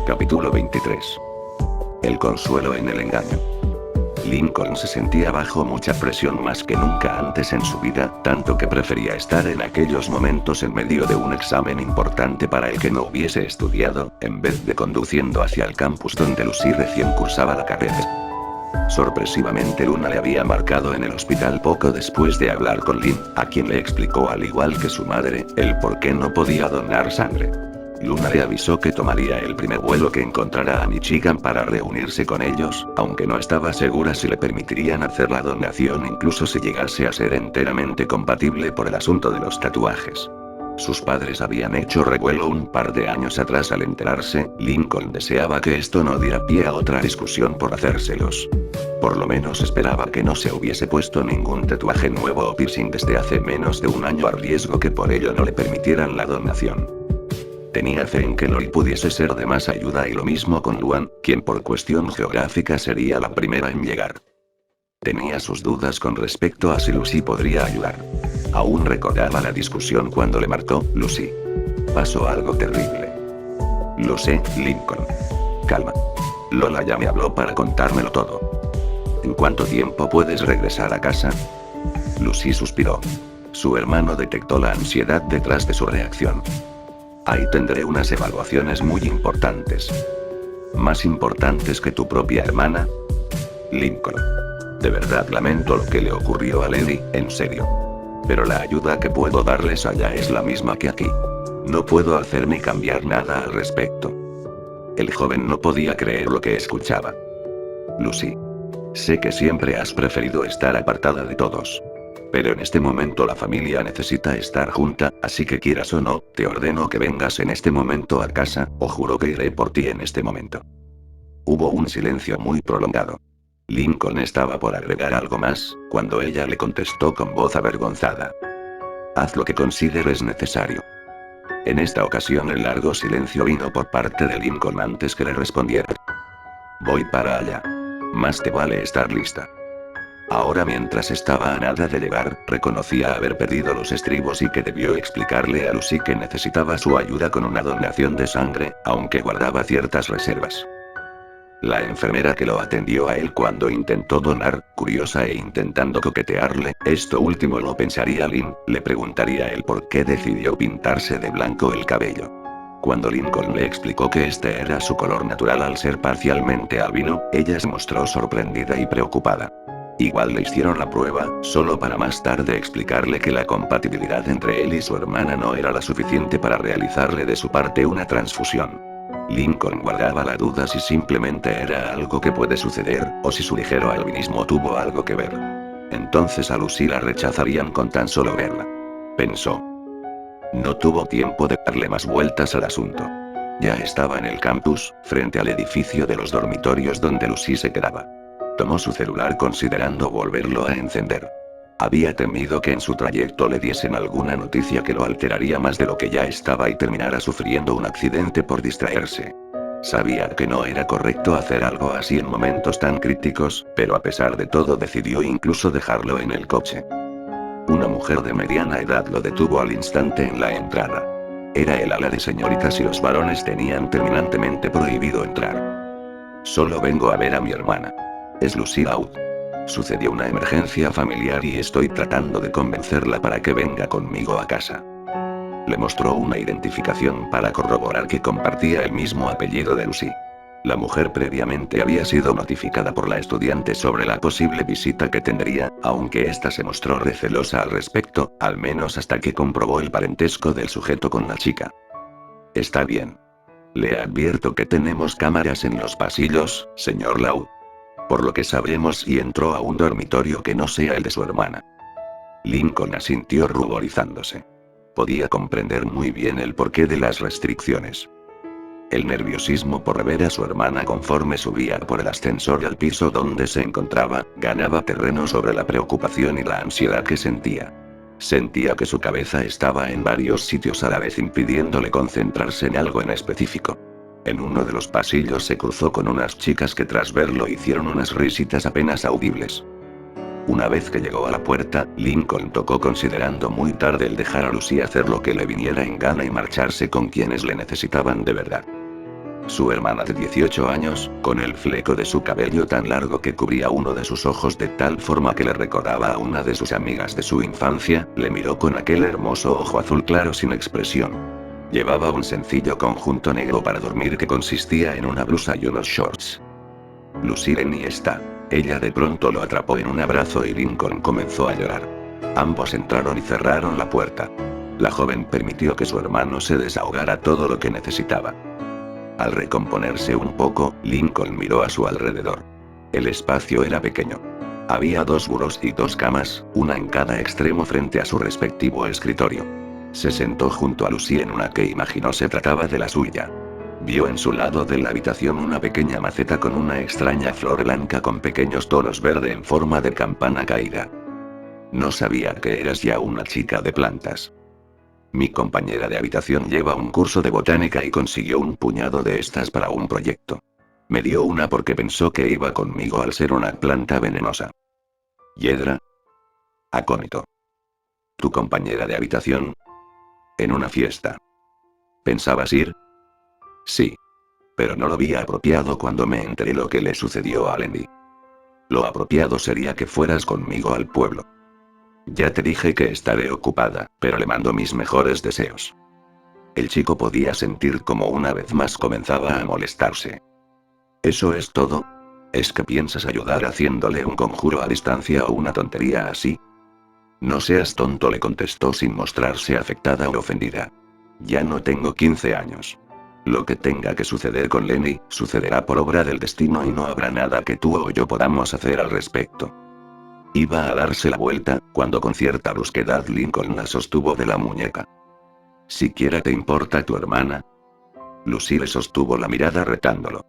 Capítulo 23. El consuelo en el engaño. Lincoln se sentía bajo mucha presión más que nunca antes en su vida, tanto que prefería estar en aquellos momentos en medio de un examen importante para el que no hubiese estudiado, en vez de conduciendo hacia el campus donde Lucy recién cursaba la carrera. Sorpresivamente Luna le había marcado en el hospital poco después de hablar con Lynn, a quien le explicó al igual que su madre, el por qué no podía donar sangre. Luna le avisó que tomaría el primer vuelo que encontrara a Michigan para reunirse con ellos, aunque no estaba segura si le permitirían hacer la donación incluso si llegase a ser enteramente compatible por el asunto de los tatuajes. Sus padres habían hecho revuelo un par de años atrás al enterarse. Lincoln deseaba que esto no diera pie a otra discusión por hacérselos. Por lo menos esperaba que no se hubiese puesto ningún tatuaje nuevo o piercing desde hace menos de un año a riesgo que por ello no le permitieran la donación. Tenía fe en que Lori pudiese ser de más ayuda y lo mismo con Luan, quien por cuestión geográfica sería la primera en llegar. Tenía sus dudas con respecto a si Lucy podría ayudar. Aún recordaba la discusión cuando le marcó, Lucy. Pasó algo terrible. Lo sé, Lincoln. Calma. Lola ya me habló para contármelo todo. ¿En cuánto tiempo puedes regresar a casa? Lucy suspiró. Su hermano detectó la ansiedad detrás de su reacción. Ahí tendré unas evaluaciones muy importantes. ¿Más importantes que tu propia hermana? Lincoln. De verdad lamento lo que le ocurrió a Lady, en serio. Pero la ayuda que puedo darles allá es la misma que aquí. No puedo hacer ni cambiar nada al respecto. El joven no podía creer lo que escuchaba. Lucy. Sé que siempre has preferido estar apartada de todos. Pero en este momento la familia necesita estar junta, así que quieras o no, te ordeno que vengas en este momento a casa, o juro que iré por ti en este momento. Hubo un silencio muy prolongado. Lincoln estaba por agregar algo más, cuando ella le contestó con voz avergonzada. Haz lo que consideres necesario. En esta ocasión el largo silencio vino por parte de Lincoln antes que le respondiera. Voy para allá. Más te vale estar lista. Ahora mientras estaba a nada de llegar, reconocía haber perdido los estribos y que debió explicarle a Lucy que necesitaba su ayuda con una donación de sangre, aunque guardaba ciertas reservas. La enfermera que lo atendió a él cuando intentó donar, curiosa e intentando coquetearle, esto último lo pensaría Lynn, le preguntaría él por qué decidió pintarse de blanco el cabello. Cuando Lincoln le explicó que este era su color natural al ser parcialmente albino, ella se mostró sorprendida y preocupada. Igual le hicieron la prueba, solo para más tarde explicarle que la compatibilidad entre él y su hermana no era la suficiente para realizarle de su parte una transfusión. Lincoln guardaba la duda si simplemente era algo que puede suceder, o si su ligero albinismo tuvo algo que ver. Entonces a Lucy la rechazarían con tan solo verla. Pensó. No tuvo tiempo de darle más vueltas al asunto. Ya estaba en el campus, frente al edificio de los dormitorios donde Lucy se quedaba. Tomó su celular considerando volverlo a encender. Había temido que en su trayecto le diesen alguna noticia que lo alteraría más de lo que ya estaba y terminara sufriendo un accidente por distraerse. Sabía que no era correcto hacer algo así en momentos tan críticos, pero a pesar de todo decidió incluso dejarlo en el coche. Una mujer de mediana edad lo detuvo al instante en la entrada. Era el ala de señoritas y los varones tenían terminantemente prohibido entrar. Solo vengo a ver a mi hermana. Es Lucy Loud. Sucedió una emergencia familiar y estoy tratando de convencerla para que venga conmigo a casa. Le mostró una identificación para corroborar que compartía el mismo apellido de Lucy. La mujer previamente había sido notificada por la estudiante sobre la posible visita que tendría, aunque ésta se mostró recelosa al respecto, al menos hasta que comprobó el parentesco del sujeto con la chica. Está bien. Le advierto que tenemos cámaras en los pasillos, señor Loud. Por lo que sabremos si entró a un dormitorio que no sea el de su hermana. Lincoln asintió ruborizándose. Podía comprender muy bien el porqué de las restricciones. El nerviosismo por ver a su hermana conforme subía por el ascensor al piso donde se encontraba, ganaba terreno sobre la preocupación y la ansiedad que sentía. Sentía que su cabeza estaba en varios sitios a la vez impidiéndole concentrarse en algo en específico. En uno de los pasillos se cruzó con unas chicas que tras verlo hicieron unas risitas apenas audibles. Una vez que llegó a la puerta, Lincoln tocó considerando muy tarde el dejar a Lucy hacer lo que le viniera en gana y marcharse con quienes le necesitaban de verdad. Su hermana de 18 años, con el fleco de su cabello tan largo que cubría uno de sus ojos de tal forma que le recordaba a una de sus amigas de su infancia, le miró con aquel hermoso ojo azul claro sin expresión. Llevaba un sencillo conjunto negro para dormir que consistía en una blusa y unos shorts. Lucy Lenny está. Ella de pronto lo atrapó en un abrazo y Lincoln comenzó a llorar. Ambos entraron y cerraron la puerta. La joven permitió que su hermano se desahogara todo lo que necesitaba. Al recomponerse un poco, Lincoln miró a su alrededor. El espacio era pequeño. Había 2 burós y 2 camas, una en cada extremo frente a su respectivo escritorio. Se sentó junto a Lucy en una que imaginó se trataba de la suya. Vio en su lado de la habitación una pequeña maceta con una extraña flor blanca con pequeños tonos verde en forma de campana caída. No sabía que eras ya una chica de plantas. Mi compañera de habitación lleva un curso de botánica y consiguió un puñado de estas para un proyecto. Me dio una porque pensó que iba conmigo al ser una planta venenosa. ¿Hiedra? Acónito. ¿Tu compañera de habitación? En una fiesta. ¿Pensabas ir? Sí. Pero no lo vi apropiado cuando me enteré lo que le sucedió a Lenny. Lo apropiado sería que fueras conmigo al pueblo. Ya te dije que estaré ocupada, pero le mando mis mejores deseos. El chico podía sentir como una vez más comenzaba a molestarse. ¿Eso es todo? ¿Es que piensas ayudar haciéndole un conjuro a distancia o una tontería así? No seas tonto, le contestó sin mostrarse afectada o ofendida. Ya no tengo 15 años. Lo que tenga que suceder con Lenny, sucederá por obra del destino y no habrá nada que tú o yo podamos hacer al respecto. Iba a darse la vuelta, cuando con cierta brusquedad Lincoln la sostuvo de la muñeca. ¿Siquiera te importa tu hermana? Lucy le sostuvo la mirada retándolo.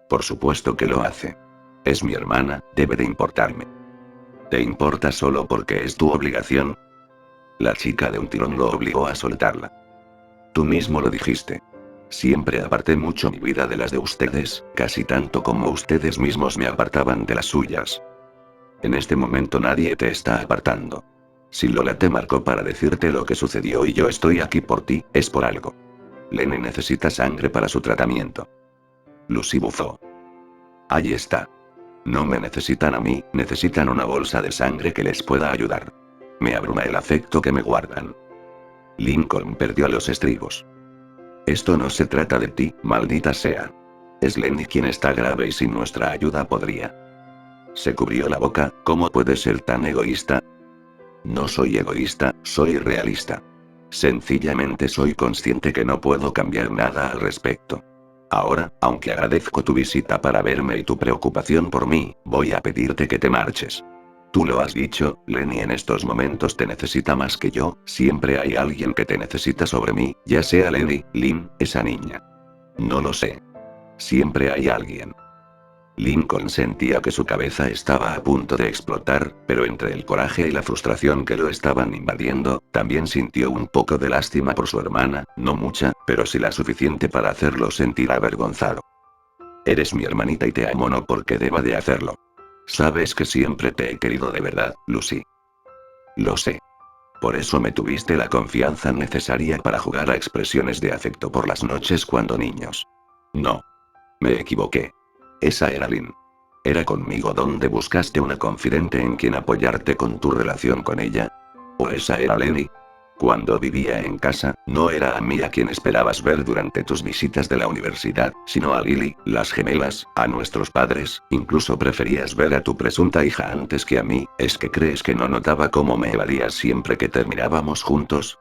Por supuesto que lo hace. Es mi hermana, debe de importarme. ¿Te importa solo porque es tu obligación? La chica de un tirón lo obligó a soltarla. Tú mismo lo dijiste. Siempre aparté mucho mi vida de las de ustedes, casi tanto como ustedes mismos me apartaban de las suyas. En este momento nadie te está apartando. Si Lola te marcó para decirte lo que sucedió y yo estoy aquí por ti, es por algo. Lenny necesita sangre para su tratamiento. Lucy bufó. Ahí está. No me necesitan a mí, necesitan una bolsa de sangre que les pueda ayudar. Me abruma el afecto que me guardan. Lincoln perdió los estribos. Esto no se trata de ti, maldita sea. Es Lenny quien está grave y sin nuestra ayuda podría. Se cubrió la boca. ¿Cómo puedes ser tan egoísta? No soy egoísta, soy realista. Sencillamente soy consciente que no puedo cambiar nada al respecto. Ahora, aunque agradezco tu visita para verme y tu preocupación por mí, voy a pedirte que te marches. Tú lo has dicho, Lenny en estos momentos te necesita más que yo, siempre hay alguien que te necesita sobre mí, ya sea Lenny, Lynn, esa niña. No lo sé. Siempre hay alguien. Lincoln sentía que su cabeza estaba a punto de explotar, pero entre el coraje y la frustración que lo estaban invadiendo, también sintió un poco de lástima por su hermana, no mucha, pero sí la suficiente para hacerlo sentir avergonzado. Eres mi hermanita y te amo no porque deba de hacerlo. Sabes que siempre te he querido de verdad, Lucy. Lo sé. Por eso me tuviste la confianza necesaria para jugar a expresiones de afecto por las noches cuando niños. No. Me equivoqué. Esa era Lynn. ¿Era conmigo donde buscaste una confidente en quien apoyarte con tu relación con ella? ¿O esa era Lenny? Cuando vivía en casa, no era a mí a quien esperabas ver durante tus visitas de la universidad, sino a Lily, las gemelas, a nuestros padres, incluso preferías ver a tu presunta hija antes que a mí. ¿Es que crees que no notaba cómo me evadías siempre que terminábamos juntos?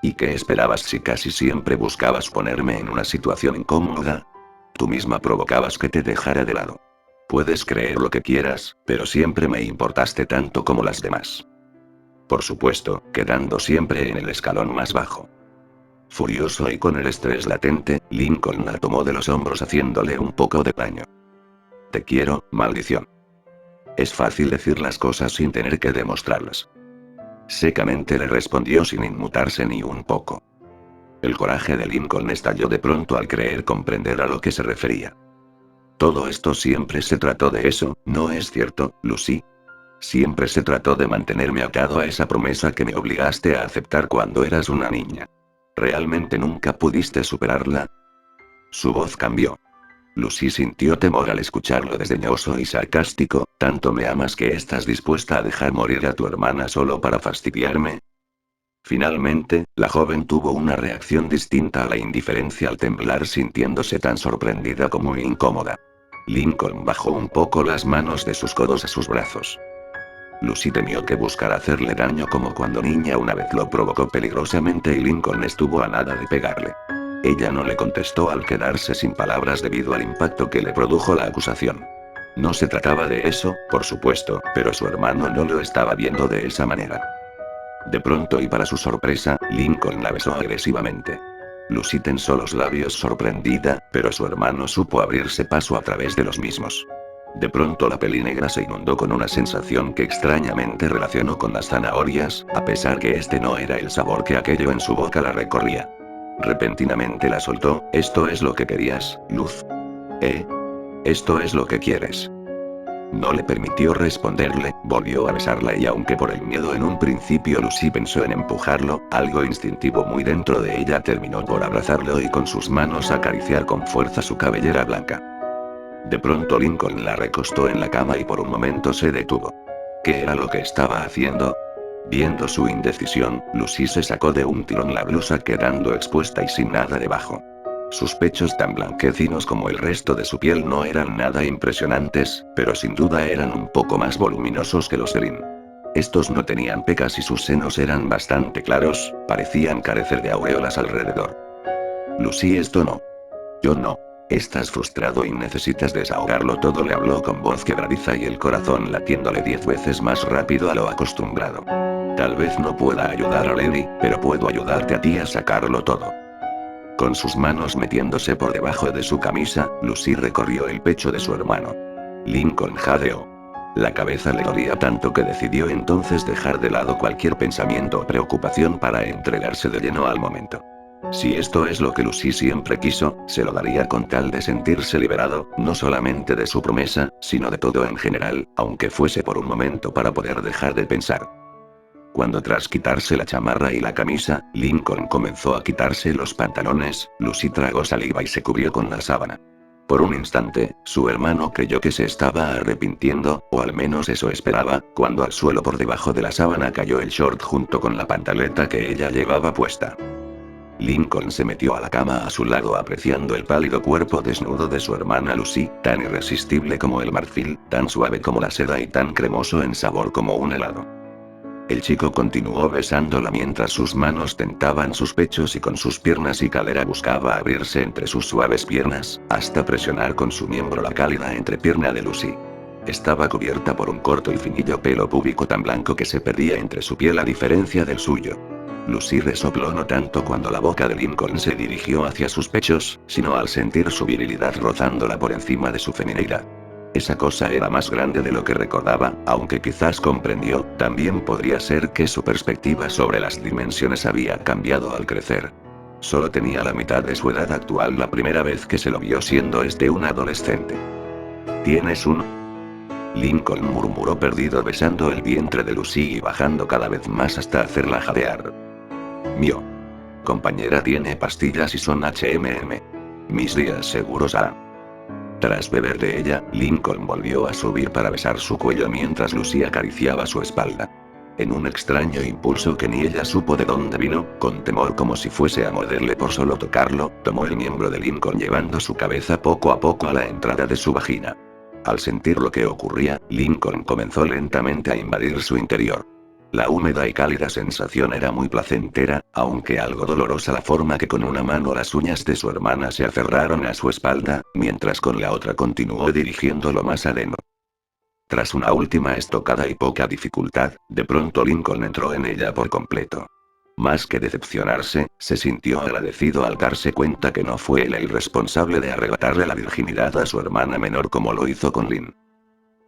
¿Y qué esperabas si casi siempre buscabas ponerme en una situación incómoda? Tú misma provocabas que te dejara de lado. Puedes creer lo que quieras, pero siempre me importaste tanto como las demás. Por supuesto, quedando siempre en el escalón más bajo. Furioso y con el estrés latente, Lincoln la tomó de los hombros haciéndole un poco de daño. Te quiero, maldición. Es fácil decir las cosas sin tener que demostrarlas. Secamente le respondió sin inmutarse ni un poco. El coraje de Lincoln estalló de pronto al creer comprender a lo que se refería. Todo esto siempre se trató de eso, ¿no es cierto, Lucy? Siempre se trató de mantenerme atado a esa promesa que me obligaste a aceptar cuando eras una niña. ¿Realmente nunca pudiste superarla? Su voz cambió. Lucy sintió temor al escucharlo desdeñoso y sarcástico. ¿Tanto me amas que estás dispuesta a dejar morir a tu hermana solo para fastidiarme? Finalmente, la joven tuvo una reacción distinta a la indiferencia al temblar, sintiéndose tan sorprendida como incómoda. Lincoln bajó un poco las manos de sus codos a sus brazos. Lucy temió que buscara hacerle daño como cuando niña una vez lo provocó peligrosamente y Lincoln estuvo a nada de pegarle. Ella no le contestó al quedarse sin palabras debido al impacto que le produjo la acusación. No se trataba de eso, por supuesto, pero su hermano no lo estaba viendo de esa manera. De pronto y para su sorpresa, Lincoln la besó agresivamente. Lucy tensó los labios sorprendida, pero su hermano supo abrirse paso a través de los mismos. De pronto la peli negra se inundó con una sensación que extrañamente relacionó con las zanahorias, a pesar que este no era el sabor que aquello en su boca la recorría. Repentinamente la soltó. ¿Esto es lo que querías, Luz? ¿Eh? ¿Esto es lo que quieres? No le permitió responderle, volvió a besarla y aunque por el miedo en un principio Lucy pensó en empujarlo, algo instintivo muy dentro de ella terminó por abrazarlo y con sus manos acariciar con fuerza su cabellera blanca. De pronto Lincoln la recostó en la cama y por un momento se detuvo. ¿Qué era lo que estaba haciendo? Viendo su indecisión, Lucy se sacó de un tirón la blusa quedando expuesta y sin nada debajo. Sus pechos tan blanquecinos como el resto de su piel no eran nada impresionantes, pero sin duda eran un poco más voluminosos que los de Lynn. Estos no tenían pecas y sus senos eran bastante claros, parecían carecer de aureolas alrededor. Lucy, esto no. Yo no. Estás frustrado y necesitas desahogarlo todo, le habló con voz quebradiza y el corazón latiéndole 10 veces más rápido a lo acostumbrado. Tal vez no pueda ayudar a Lenny, pero puedo ayudarte a ti a sacarlo todo. Con sus manos metiéndose por debajo de su camisa, Lucy recorrió el pecho de su hermano. Lincoln jadeó. La cabeza le dolía tanto que decidió entonces dejar de lado cualquier pensamiento o preocupación para entregarse de lleno al momento. Si esto es lo que Lucy siempre quiso, se lo daría con tal de sentirse liberado, no solamente de su promesa, sino de todo en general, aunque fuese por un momento para poder dejar de pensar. Cuando tras quitarse la chamarra y la camisa, Lincoln comenzó a quitarse los pantalones, Lucy tragó saliva y se cubrió con la sábana. Por un instante, su hermano creyó que se estaba arrepintiendo, o al menos eso esperaba, cuando al suelo por debajo de la sábana cayó el short junto con la pantaleta que ella llevaba puesta. Lincoln se metió a la cama a su lado apreciando el pálido cuerpo desnudo de su hermana Lucy, tan irresistible como el marfil, tan suave como la seda y tan cremoso en sabor como un helado. El chico continuó besándola mientras sus manos tentaban sus pechos y con sus piernas y cadera buscaba abrirse entre sus suaves piernas, hasta presionar con su miembro la cálida entrepierna de Lucy. Estaba cubierta por un corto y finillo pelo púbico tan blanco que se perdía entre su piel a diferencia del suyo. Lucy resopló no tanto cuando la boca de Lincoln se dirigió hacia sus pechos, sino al sentir su virilidad rozándola por encima de su feminidad. Esa cosa era más grande de lo que recordaba, aunque quizás comprendió, también podría ser que su perspectiva sobre las dimensiones había cambiado al crecer. Solo tenía la mitad de su edad actual la primera vez que se lo vio siendo un adolescente. ¿Tienes uno? Lincoln murmuró perdido besando el vientre de Lucy y bajando cada vez más hasta hacerla jadear. Mío. Compañera tiene pastillas y son HMM. Mis días seguros a... Tras beber de ella, Lincoln volvió a subir para besar su cuello mientras Lucy acariciaba su espalda. En un extraño impulso que ni ella supo de dónde vino, con temor como si fuese a morderle por solo tocarlo, tomó el miembro de Lincoln llevando su cabeza poco a poco a la entrada de su vagina. Al sentir lo que ocurría, Lincoln comenzó lentamente a invadir su interior. La húmeda y cálida sensación era muy placentera, aunque algo dolorosa la forma que con una mano las uñas de su hermana se aferraron a su espalda, mientras con la otra continuó dirigiéndolo más adentro. Tras una última estocada y poca dificultad, de pronto Lincoln entró en ella por completo. Más que decepcionarse, se sintió agradecido al darse cuenta que no fue él el responsable de arrebatarle la virginidad a su hermana menor como lo hizo con Lynn.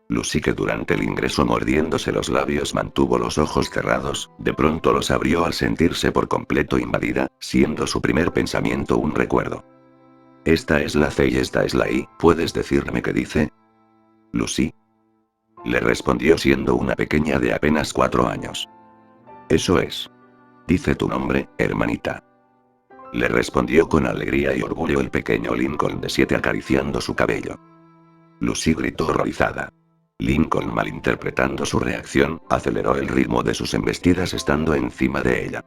Lucy, que durante el ingreso mordiéndose los labios mantuvo los ojos cerrados, de pronto los abrió al sentirse por completo invadida, siendo su primer pensamiento un recuerdo. Esta es la C y esta es la I, ¿puedes decirme qué dice? Lucy. Le respondió siendo una pequeña de apenas 4 años. Eso es. Dice tu nombre, hermanita. Le respondió con alegría y orgullo el pequeño Lincoln de 7 acariciando su cabello. Lucy gritó horrorizada. Lincoln, malinterpretando su reacción, aceleró el ritmo de sus embestidas estando encima de ella.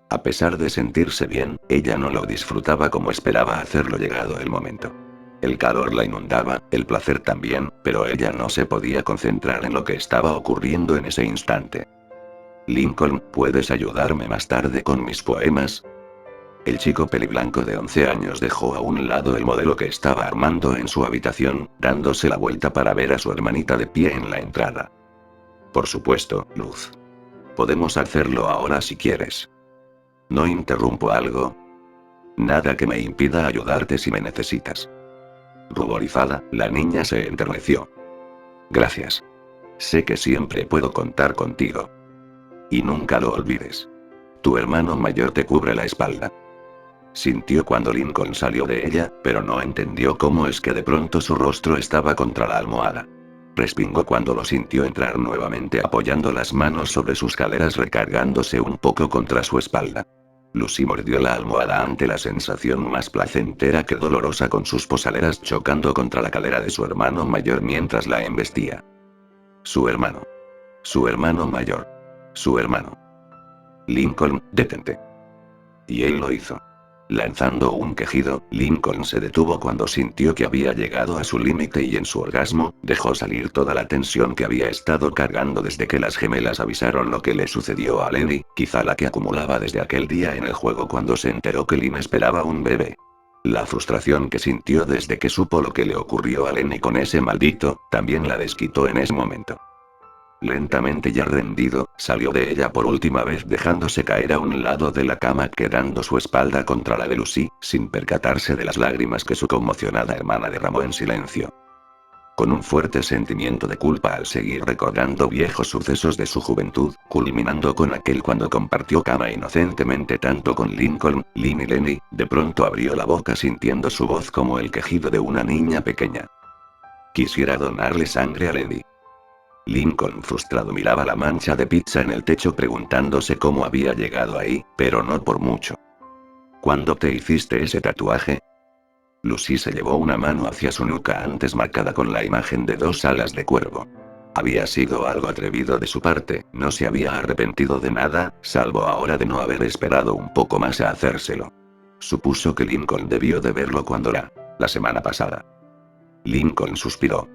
A pesar de sentirse bien, ella no lo disfrutaba como esperaba hacerlo llegado el momento. El calor la inundaba, el placer también, pero ella no se podía concentrar en lo que estaba ocurriendo en ese instante. Lincoln, ¿puedes ayudarme más tarde con mis poemas? El chico peliblanco de 11 años dejó a un lado el modelo que estaba armando en su habitación, dándose la vuelta para ver a su hermanita de pie en la entrada. Por supuesto, Luz. Podemos hacerlo ahora si quieres. ¿No interrumpo algo? Nada que me impida ayudarte si me necesitas. Ruborizada, la niña se enterneció. Gracias. Sé que siempre puedo contar contigo. Y nunca lo olvides. Tu hermano mayor te cubre la espalda. Sintió cuando Lincoln salió de ella, pero no entendió cómo es que de pronto su rostro estaba contra la almohada. Respingó cuando lo sintió entrar nuevamente apoyando las manos sobre sus caderas recargándose un poco contra su espalda. Lucy mordió la almohada ante la sensación más placentera que dolorosa con sus posaderas chocando contra la cadera de su hermano mayor mientras la embestía. Su hermano. Su hermano mayor. Su hermano. Lincoln, detente. Y él lo hizo. Lanzando un quejido, Lincoln se detuvo cuando sintió que había llegado a su límite y en su orgasmo, dejó salir toda la tensión que había estado cargando desde que las gemelas avisaron lo que le sucedió a Lenny, quizá la que acumulaba desde aquel día en el juego cuando se enteró que Lynn esperaba un bebé. La frustración que sintió desde que supo lo que le ocurrió a Lenny con ese maldito, también la desquitó en ese momento. Lentamente ya rendido, salió de ella por última vez dejándose caer a un lado de la cama quedando su espalda contra la de Lucy, sin percatarse de las lágrimas que su conmocionada hermana derramó en silencio. Con un fuerte sentimiento de culpa al seguir recordando viejos sucesos de su juventud, culminando con aquel cuando compartió cama inocentemente tanto con Lincoln, Lynn y Lenny, de pronto abrió la boca sintiendo su voz como el quejido de una niña pequeña. Quisiera donarle sangre a Lenny. Lincoln frustrado miraba la mancha de pizza en el techo preguntándose cómo había llegado ahí, pero no por mucho. ¿Cuándo te hiciste ese tatuaje? Lucy se llevó una mano hacia su nuca antes marcada con la imagen de 2 alas de cuervo. Había sido algo atrevido de su parte, no se había arrepentido de nada, salvo ahora de no haber esperado un poco más a hacérselo. Supuso que Lincoln debió de verlo cuando la semana pasada. Lincoln suspiró.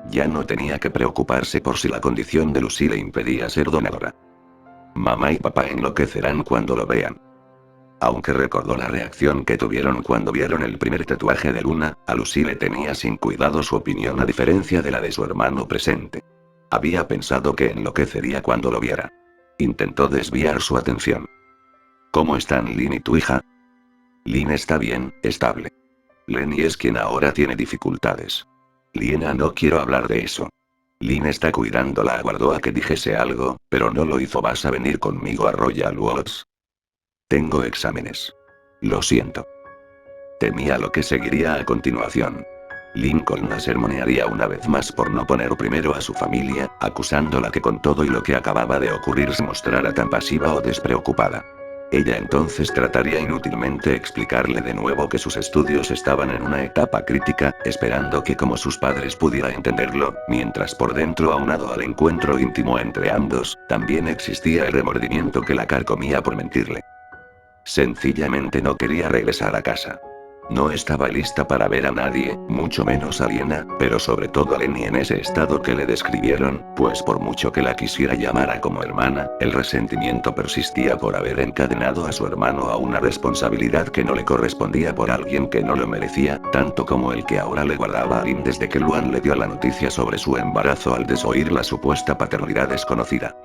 Ya no tenía que preocuparse por si la condición de Lucy le impedía ser donadora. Mamá y papá enloquecerán cuando lo vean. Aunque recordó la reacción que tuvieron cuando vieron el primer tatuaje de Luna, a Lucy le tenía sin cuidado su opinión a diferencia de la de su hermano presente. Había pensado que enloquecería cuando lo viera. Intentó desviar su atención. ¿Cómo están Lynn y tu hija? Lynn está bien, estable. Lenny es quien ahora tiene dificultades. Liena, no quiero hablar de eso. Lynn está cuidándola, aguardó a que dijese algo, pero no lo hizo. ¿Vas a venir conmigo a Royal Woods? Tengo exámenes. Lo siento. Temía lo que seguiría a continuación. Lincoln la sermonearía una vez más por no poner primero a su familia, acusándola que con todo y lo que acababa de ocurrir se mostrara tan pasiva o despreocupada. Ella entonces trataría inútilmente explicarle de nuevo que sus estudios estaban en una etapa crítica, esperando que como sus padres pudiera entenderlo, mientras por dentro aunado al encuentro íntimo entre ambos, también existía el remordimiento que la carcomía por mentirle. Sencillamente no quería regresar a casa. No estaba lista para ver a nadie, mucho menos a Liena, pero sobre todo a Lenny en ese estado que le describieron, pues por mucho que la quisiera llamar a como hermana, el resentimiento persistía por haber encadenado a su hermano a una responsabilidad que no le correspondía por alguien que no lo merecía, tanto como el que ahora le guardaba a Lynn desde que Luan le dio la noticia sobre su embarazo al desoír la supuesta paternidad desconocida.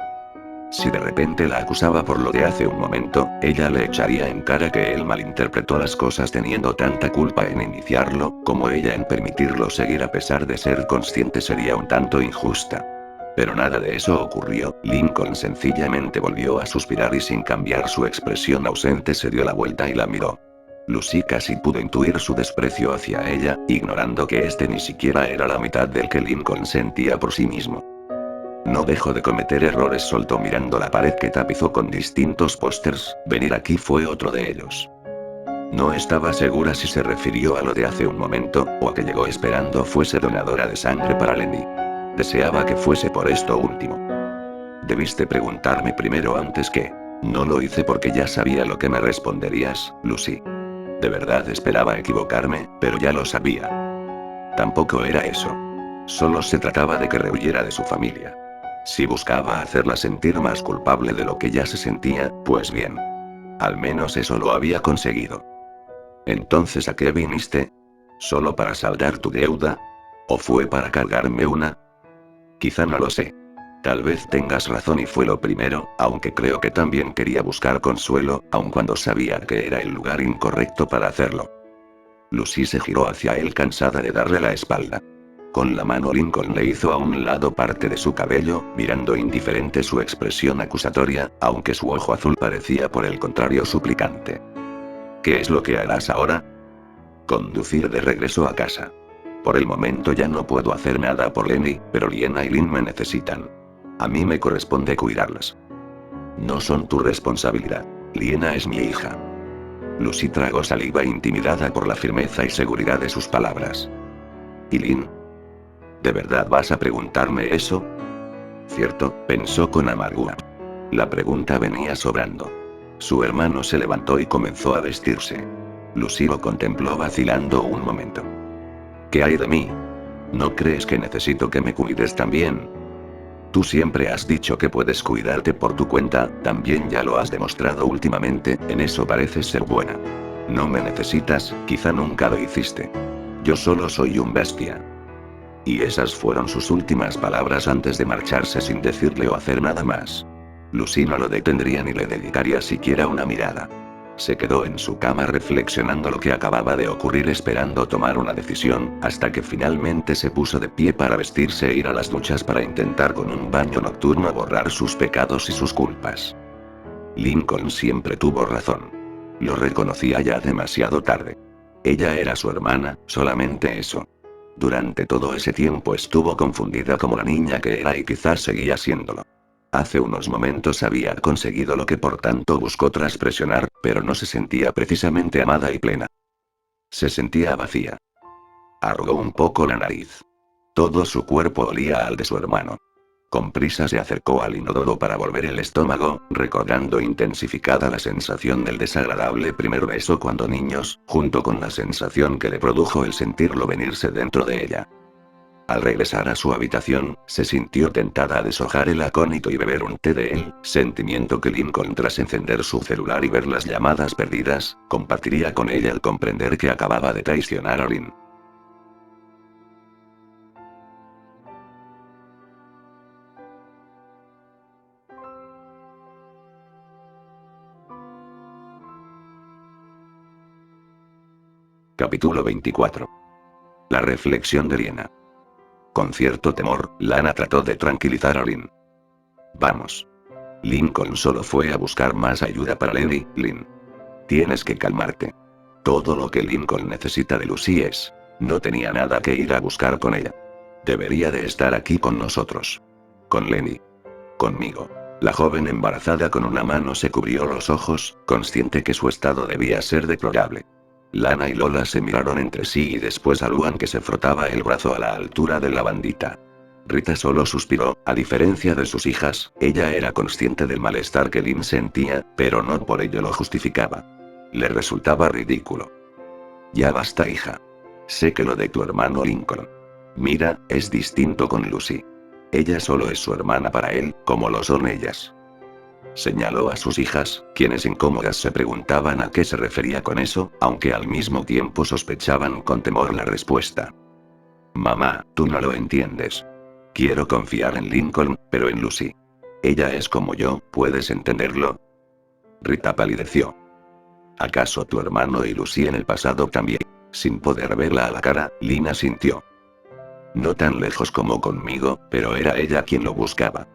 Si de repente la acusaba por lo de hace un momento, ella le echaría en cara que él malinterpretó las cosas teniendo tanta culpa en iniciarlo, como ella en permitirlo seguir a pesar de ser consciente sería un tanto injusta. Pero nada de eso ocurrió, Lincoln sencillamente volvió a suspirar y sin cambiar su expresión ausente se dio la vuelta y la miró. Lucy casi pudo intuir su desprecio hacia ella, ignorando que este ni siquiera era la mitad del que Lincoln sentía por sí mismo. No dejó de cometer errores, soltó mirando la pared que tapizó con distintos pósters, venir aquí fue otro de ellos. No estaba segura si se refirió a lo de hace un momento, o a que llegó esperando fuese donadora de sangre para Lenny. Deseaba que fuese por esto último. Debiste preguntarme primero antes que... No lo hice porque ya sabía lo que me responderías, Lucy. De verdad esperaba equivocarme, pero ya lo sabía. Tampoco era eso. Solo se trataba de que rehuyera de su familia. Si buscaba hacerla sentir más culpable de lo que ya se sentía, pues bien. Al menos eso lo había conseguido. Entonces, ¿a qué viniste? ¿Solo para saldar tu deuda? ¿O fue para cargarme una? Quizá no lo sé. Tal vez tengas razón y fue lo primero, aunque creo que también quería buscar consuelo, aun cuando sabía que era el lugar incorrecto para hacerlo. Lucy se giró hacia él cansada de darle la espalda. Con la mano Lincoln le hizo a un lado parte de su cabello, mirando indiferente su expresión acusatoria, aunque su ojo azul parecía por el contrario suplicante. ¿Qué es lo que harás ahora? Conducir de regreso a casa. Por el momento ya no puedo hacer nada por Lenny, pero Liena y Lynn me necesitan. A mí me corresponde cuidarlas. No son tu responsabilidad. Liena es mi hija. Lucy tragó saliva intimidada por la firmeza y seguridad de sus palabras. ¿Y Lynn? ¿De verdad vas a preguntarme eso? Cierto, pensó con amargura. La pregunta venía sobrando. Su hermano se levantó y comenzó a vestirse. Lucy lo contempló vacilando un momento. ¿Qué hay de mí? ¿No crees que necesito que me cuides también? Tú siempre has dicho que puedes cuidarte por tu cuenta, también ya lo has demostrado últimamente, en eso pareces ser buena. No me necesitas, quizá nunca lo hiciste. Yo solo soy un bestia. Y esas fueron sus últimas palabras antes de marcharse sin decirle o hacer nada más. Lucy no lo detendría ni le dedicaría siquiera una mirada. Se quedó en su cama reflexionando lo que acababa de ocurrir, esperando tomar una decisión, hasta que finalmente se puso de pie para vestirse e ir a las duchas para intentar con un baño nocturno borrar sus pecados y sus culpas. Lincoln siempre tuvo razón. Lo reconocía ya demasiado tarde. Ella era su hermana, solamente eso. Durante todo ese tiempo estuvo confundida como la niña que era y quizás seguía siéndolo. Hace unos momentos había conseguido lo que por tanto buscó tras presionar, pero no se sentía precisamente amada y plena. Se sentía vacía. Arrugó un poco la nariz. Todo su cuerpo olía al de su hermano. Con prisa se acercó al inodoro para volver el estómago, recordando intensificada la sensación del desagradable primer beso cuando niños, junto con la sensación que le produjo el sentirlo venirse dentro de ella. Al regresar a su habitación, se sintió tentada a deshojar el acónito y beber un té de él, sentimiento que Lincoln tras encender su celular y ver las llamadas perdidas, compartiría con ella al comprender que acababa de traicionar a Lynn. Capítulo 24. La reflexión de Liena. Con cierto temor, Lana trató de tranquilizar a Lynn. Vamos. Lincoln solo fue a buscar más ayuda para Lenny, Lynn. Tienes que calmarte. Todo lo que Lincoln necesita de Lucy es... No tenía nada que ir a buscar con ella. Debería de estar aquí con nosotros. Con Lenny. Conmigo. La joven embarazada con una mano se cubrió los ojos, consciente que su estado debía ser deplorable. Lana y Lola se miraron entre sí y después a Luan, que se frotaba el brazo a la altura de la bandita. Rita solo suspiró, a diferencia de sus hijas, ella era consciente del malestar que Lynn sentía, pero no por ello lo justificaba. Le resultaba ridículo. Ya basta, hija. Sé que lo de tu hermano Lincoln. Mira, es distinto con Lucy. Ella solo es su hermana para él, como lo son ellas. Señaló a sus hijas, quienes incómodas se preguntaban a qué se refería con eso, aunque al mismo tiempo sospechaban con temor la respuesta. Mamá, tú no lo entiendes. Quiero confiar en Lincoln, pero en Lucy. Ella es como yo, ¿puedes entenderlo? Rita palideció. ¿Acaso tu hermano y Lucy en el pasado también? Sin poder verla a la cara, Lynn asintió. No tan lejos como conmigo, pero era ella quien lo buscaba.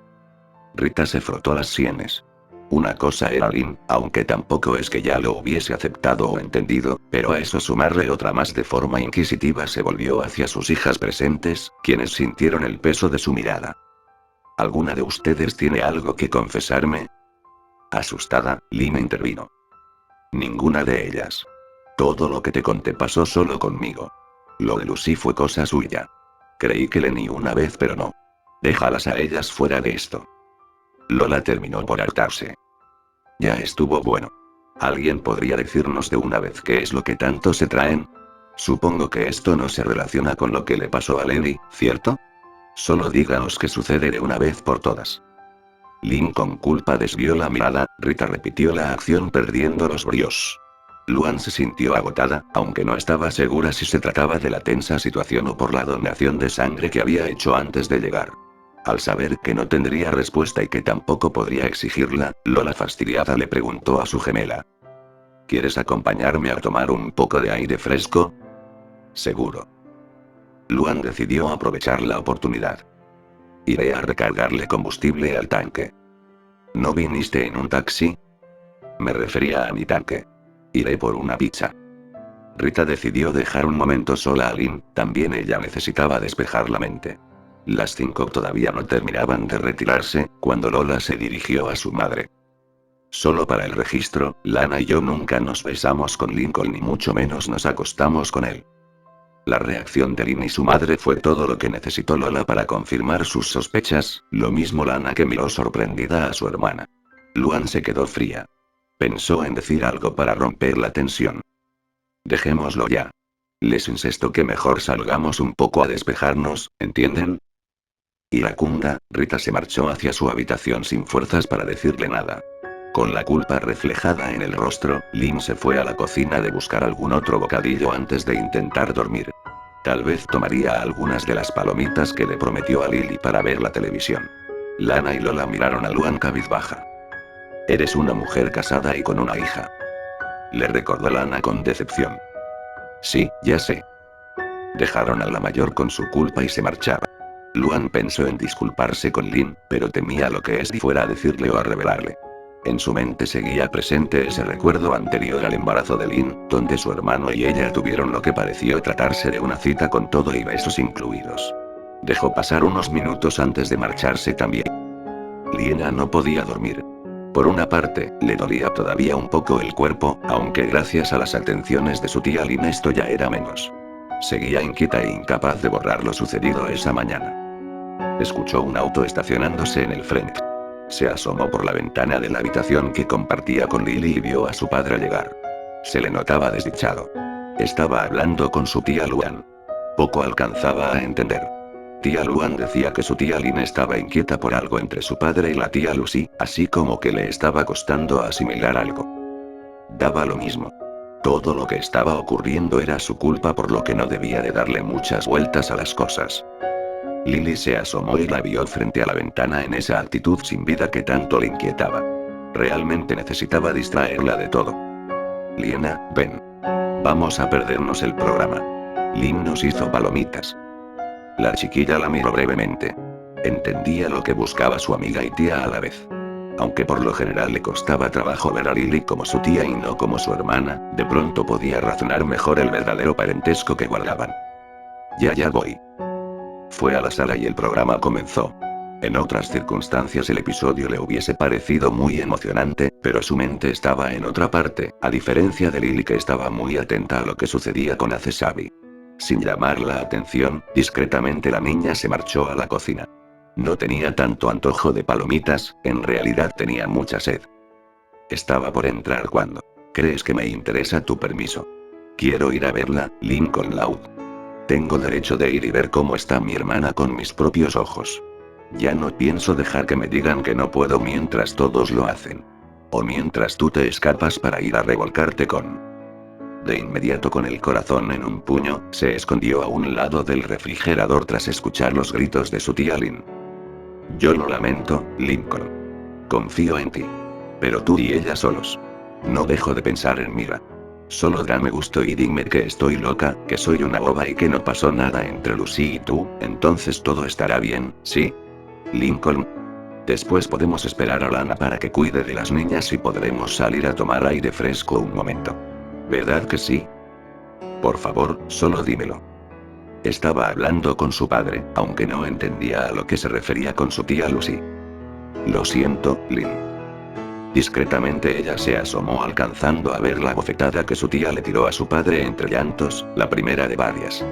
Rita se frotó las sienes. Una cosa era Lynn, aunque tampoco es que ya lo hubiese aceptado o entendido, pero a eso sumarle otra más de forma inquisitiva se volvió hacia sus hijas presentes, quienes sintieron el peso de su mirada. ¿Alguna de ustedes tiene algo que confesarme? Asustada, Lynn intervino. Ninguna de ellas. Todo lo que te conté pasó solo conmigo. Lo de Lucy fue cosa suya. Creí que Lenny una vez, pero no. Déjalas a ellas fuera de esto. Lola terminó por hartarse. Ya estuvo bueno. ¿Alguien podría decirnos de una vez qué es lo que tanto se traen? Supongo que esto no se relaciona con lo que le pasó a Lenny, ¿cierto? Solo díganos qué sucede de una vez por todas. Lin con culpa desvió la mirada, Rita repitió la acción perdiendo los bríos. Luan se sintió agotada, aunque no estaba segura si se trataba de la tensa situación o por la donación de sangre que había hecho antes de llegar. Al saber que no tendría respuesta y que tampoco podría exigirla, Lola fastidiada le preguntó a su gemela. ¿Quieres acompañarme a tomar un poco de aire fresco? Seguro. Luan decidió aprovechar la oportunidad. Iré a recargarle combustible al tanque. ¿No viniste en un taxi? Me refería a mi tanque. Iré por una pizza. Rita decidió dejar un momento sola a Lin, también ella necesitaba despejar la mente. Las 5 todavía no terminaban de retirarse, cuando Lola se dirigió a su madre. Solo para el registro, Lana y yo nunca nos besamos con Lincoln ni mucho menos nos acostamos con él. La reacción de Lin y su madre fue todo lo que necesitó Lola para confirmar sus sospechas, lo mismo Lana que miró sorprendida a su hermana. Luan se quedó fría. Pensó en decir algo para romper la tensión. Dejémoslo ya. Les insisto que mejor salgamos un poco a despejarnos, ¿entienden? Iracunda, Rita se marchó hacia su habitación sin fuerzas para decirle nada. Con la culpa reflejada en el rostro, Lin se fue a la cocina de buscar algún otro bocadillo antes de intentar dormir. Tal vez tomaría algunas de las palomitas que le prometió a Lily para ver la televisión. Lana y Lola miraron a Luan cabizbaja. Eres una mujer casada y con una hija. Le recordó Lana con decepción. Sí, ya sé. Dejaron a la mayor con su culpa y se marchaba. Luan pensó en disculparse con Lin, pero temía lo que Esdi fuera a decirle o a revelarle. En su mente seguía presente ese recuerdo anterior al embarazo de Lin, donde su hermano y ella tuvieron lo que pareció tratarse de una cita con todo y besos incluidos. Dejó pasar unos minutos antes de marcharse también. Liena no podía dormir. Por una parte, le dolía todavía un poco el cuerpo, aunque gracias a las atenciones de su tía Lin esto ya era menos. Seguía inquieta e incapaz de borrar lo sucedido esa mañana. Escuchó un auto estacionándose en el frente. Se asomó por la ventana de la habitación que compartía con Lily y vio a su padre llegar. Se le notaba desdichado. Estaba hablando con su tía Luan. Poco alcanzaba a entender. Tía Luan decía que su tía Lin estaba inquieta por algo entre su padre y la tía Lucy, así como que le estaba costando asimilar algo. Daba lo mismo. Todo lo que estaba ocurriendo era su culpa, por lo que no debía de darle muchas vueltas a las cosas. Lily se asomó y la vio frente a la ventana en esa actitud sin vida que tanto le inquietaba. Realmente necesitaba distraerla de todo. Liena, ven. Vamos a perdernos el programa. Lin nos hizo palomitas. La chiquilla la miró brevemente. Entendía lo que buscaba su amiga y tía a la vez. Aunque por lo general le costaba trabajo ver a Lily como su tía y no como su hermana, de pronto podía razonar mejor el verdadero parentesco que guardaban. Ya voy. Fue a la sala y el programa comenzó. En otras circunstancias el episodio le hubiese parecido muy emocionante, pero su mente estaba en otra parte, a diferencia de Lily, que estaba muy atenta a lo que sucedía con Acesabi. Sin llamar la atención, discretamente la niña se marchó a la cocina. No tenía tanto antojo de palomitas, en realidad tenía mucha sed. Estaba por entrar cuando... ¿Crees que me interesa tu permiso? Quiero ir a verla, Lincoln Loud. Tengo derecho de ir y ver cómo está mi hermana con mis propios ojos. Ya no pienso dejar que me digan que no puedo mientras todos lo hacen. O mientras tú te escapas para ir a revolcarte con... De inmediato, con el corazón en un puño, se escondió a un lado del refrigerador tras escuchar los gritos de su tía Lin. Yo lo lamento, Lincoln. Confío en ti. Pero tú y ella solos. No dejo de pensar en Mira. Solo dame gusto y dime que estoy loca, que soy una boba y que no pasó nada entre Lucy y tú, entonces todo estará bien, ¿sí? Lincoln. Después podemos esperar a Lana para que cuide de las niñas y podremos salir a tomar aire fresco un momento. ¿Verdad que sí? Por favor, solo dímelo. Estaba hablando con su padre, aunque no entendía a lo que se refería con su tía Lucy. Lo siento, Lynn. Discretamente ella se asomó alcanzando a ver la bofetada que su tía le tiró a su padre entre llantos, la primera de varias.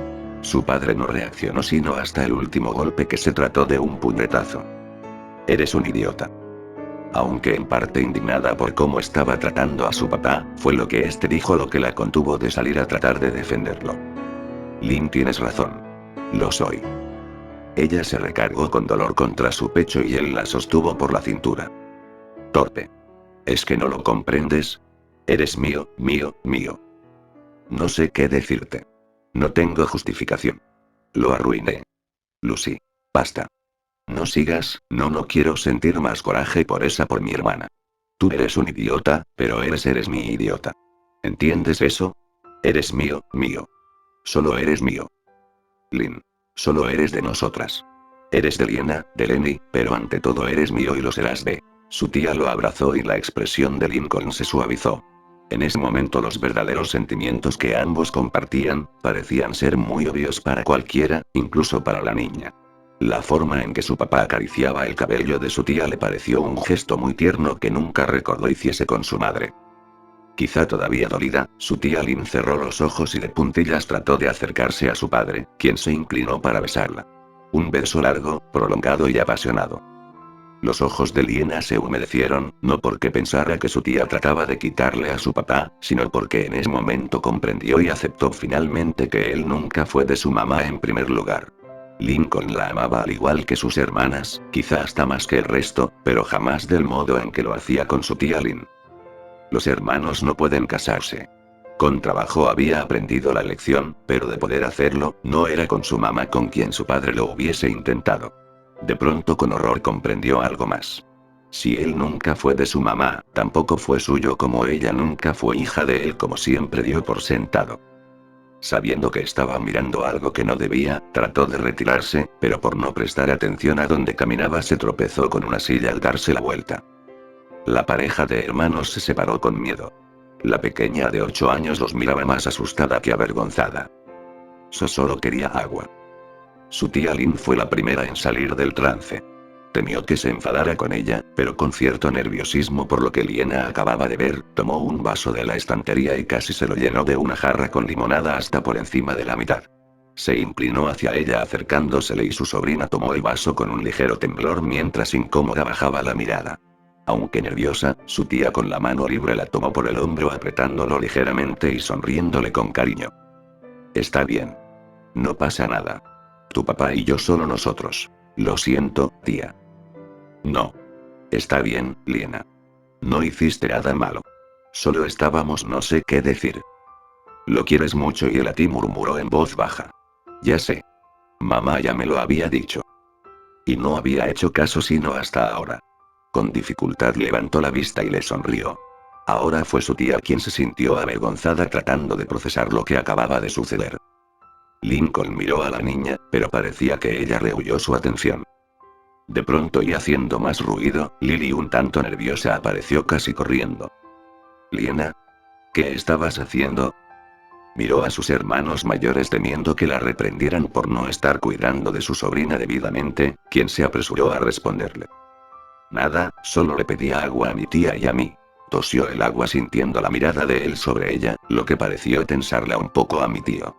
Su padre no reaccionó sino hasta el último golpe que se trató de un puñetazo. Eres un idiota. Aunque en parte indignada por cómo estaba tratando a su papá, fue lo que este dijo lo que la contuvo de salir a tratar de defenderlo. Lin, tienes razón. Lo soy. Ella se recargó con dolor contra su pecho y él la sostuvo por la cintura. Torpe. ¿Es que no lo comprendes? Eres mío, mío, mío. No sé qué decirte. No tengo justificación. Lo arruiné. Lucy. Basta. No sigas, no quiero sentir más coraje por mi hermana. Tú eres un idiota, pero eres mi idiota. ¿Entiendes eso? Eres mío, mío. Solo eres mío. Lin. Solo eres de nosotras. Eres de Liena, de Lenny, pero ante todo eres mío y lo serás de... Su tía lo abrazó y la expresión de Lincoln se suavizó. En ese momento los verdaderos sentimientos que ambos compartían, parecían ser muy obvios para cualquiera, incluso para la niña. La forma en que su papá acariciaba el cabello de su tía le pareció un gesto muy tierno que nunca recordó hiciese con su madre. Quizá todavía dolida, su tía Lin cerró los ojos y de puntillas trató de acercarse a su padre, quien se inclinó para besarla. Un beso largo, prolongado y apasionado. Los ojos de Liena se humedecieron, no porque pensara que su tía trataba de quitarle a su papá, sino porque en ese momento comprendió y aceptó finalmente que él nunca fue de su mamá en primer lugar. Lincoln la amaba al igual que sus hermanas, quizá hasta más que el resto, pero jamás del modo en que lo hacía con su tía Lin. Los hermanos no pueden casarse. Con trabajo había aprendido la lección, pero de poder hacerlo, no era con su mamá con quien su padre lo hubiese intentado. De pronto con horror comprendió algo más. Si él nunca fue de su mamá, tampoco fue suyo como ella nunca fue hija de él como siempre dio por sentado. Sabiendo que estaba mirando algo que no debía, trató de retirarse, pero por no prestar atención a donde caminaba se tropezó con una silla al darse la vuelta. La pareja de hermanos se separó con miedo. La pequeña de 8 años los miraba más asustada que avergonzada. Solo quería agua. Su tía Lin fue la primera en salir del trance. Temió que se enfadara con ella, pero con cierto nerviosismo por lo que Liena acababa de ver, tomó un vaso de la estantería y casi se lo llenó de una jarra con limonada hasta por encima de la mitad. Se inclinó hacia ella acercándosele y su sobrina tomó el vaso con un ligero temblor mientras incómoda bajaba la mirada. Aunque nerviosa, su tía con la mano libre la tomó por el hombro apretándolo ligeramente y sonriéndole con cariño. Está bien. No pasa nada. Tu papá y yo solo nosotros. Lo siento, tía. No. Está bien, Liena. No hiciste nada malo. Solo estábamos no sé qué decir. Lo quieres mucho y él a ti murmuró en voz baja. Ya sé. Mamá ya me lo había dicho. Y no había hecho caso sino hasta ahora. Con dificultad levantó la vista y le sonrió. Ahora fue su tía quien se sintió avergonzada tratando de procesar lo que acababa de suceder. Lincoln miró a la niña, pero parecía que ella rehuyó su atención. De pronto y haciendo más ruido, Lily un tanto nerviosa apareció casi corriendo. Liena. ¿Qué estabas haciendo? Miró a sus hermanos mayores temiendo que la reprendieran por no estar cuidando de su sobrina debidamente, quien se apresuró a responderle. Nada, solo le pedía agua a mi tía y a mí. Tosió el agua sintiendo la mirada de él sobre ella, lo que pareció tensarla un poco a mi tío.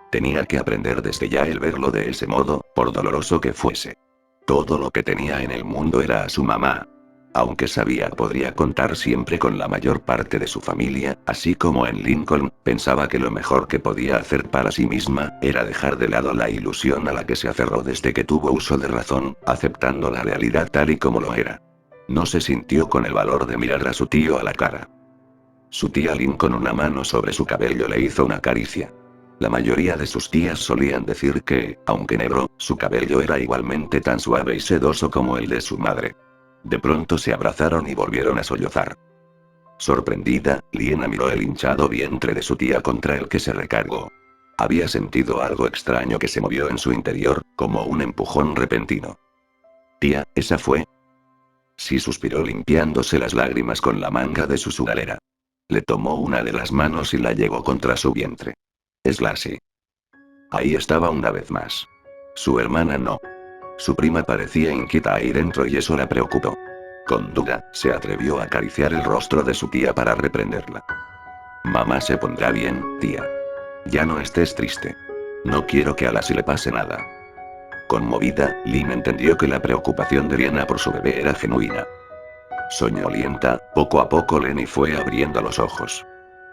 Tenía que aprender desde ya el verlo de ese modo, por doloroso que fuese. Todo lo que tenía en el mundo era a su mamá. Aunque sabía podría contar siempre con la mayor parte de su familia, así como en Lincoln, pensaba que lo mejor que podía hacer para sí misma, era dejar de lado la ilusión a la que se aferró desde que tuvo uso de razón, aceptando la realidad tal y como lo era. No se sintió con el valor de mirar a su tío a la cara. Su tía Lin con una mano sobre su cabello le hizo una caricia. La mayoría de sus tías solían decir que, aunque negro, su cabello era igualmente tan suave y sedoso como el de su madre. De pronto se abrazaron y volvieron a sollozar. Sorprendida, Liena miró el hinchado vientre de su tía contra el que se recargó. Había sentido algo extraño que se movió en su interior, como un empujón repentino. Tía, ¿esa fue? Sí, suspiró limpiándose las lágrimas con la manga de su sudadera. Le tomó una de las manos y la llevó contra su vientre. Es Lassie. Ahí estaba una vez más. Su hermana no. Su prima parecía inquieta ahí dentro y eso la preocupó. Con duda, se atrevió a acariciar el rostro de su tía para reprenderla. Mamá se pondrá bien, tía. Ya no estés triste. No quiero que a Lassie le pase nada. Conmovida, Lynn entendió que la preocupación de Liana por su bebé era genuina. Soñolienta, poco a poco Lenny fue abriendo los ojos.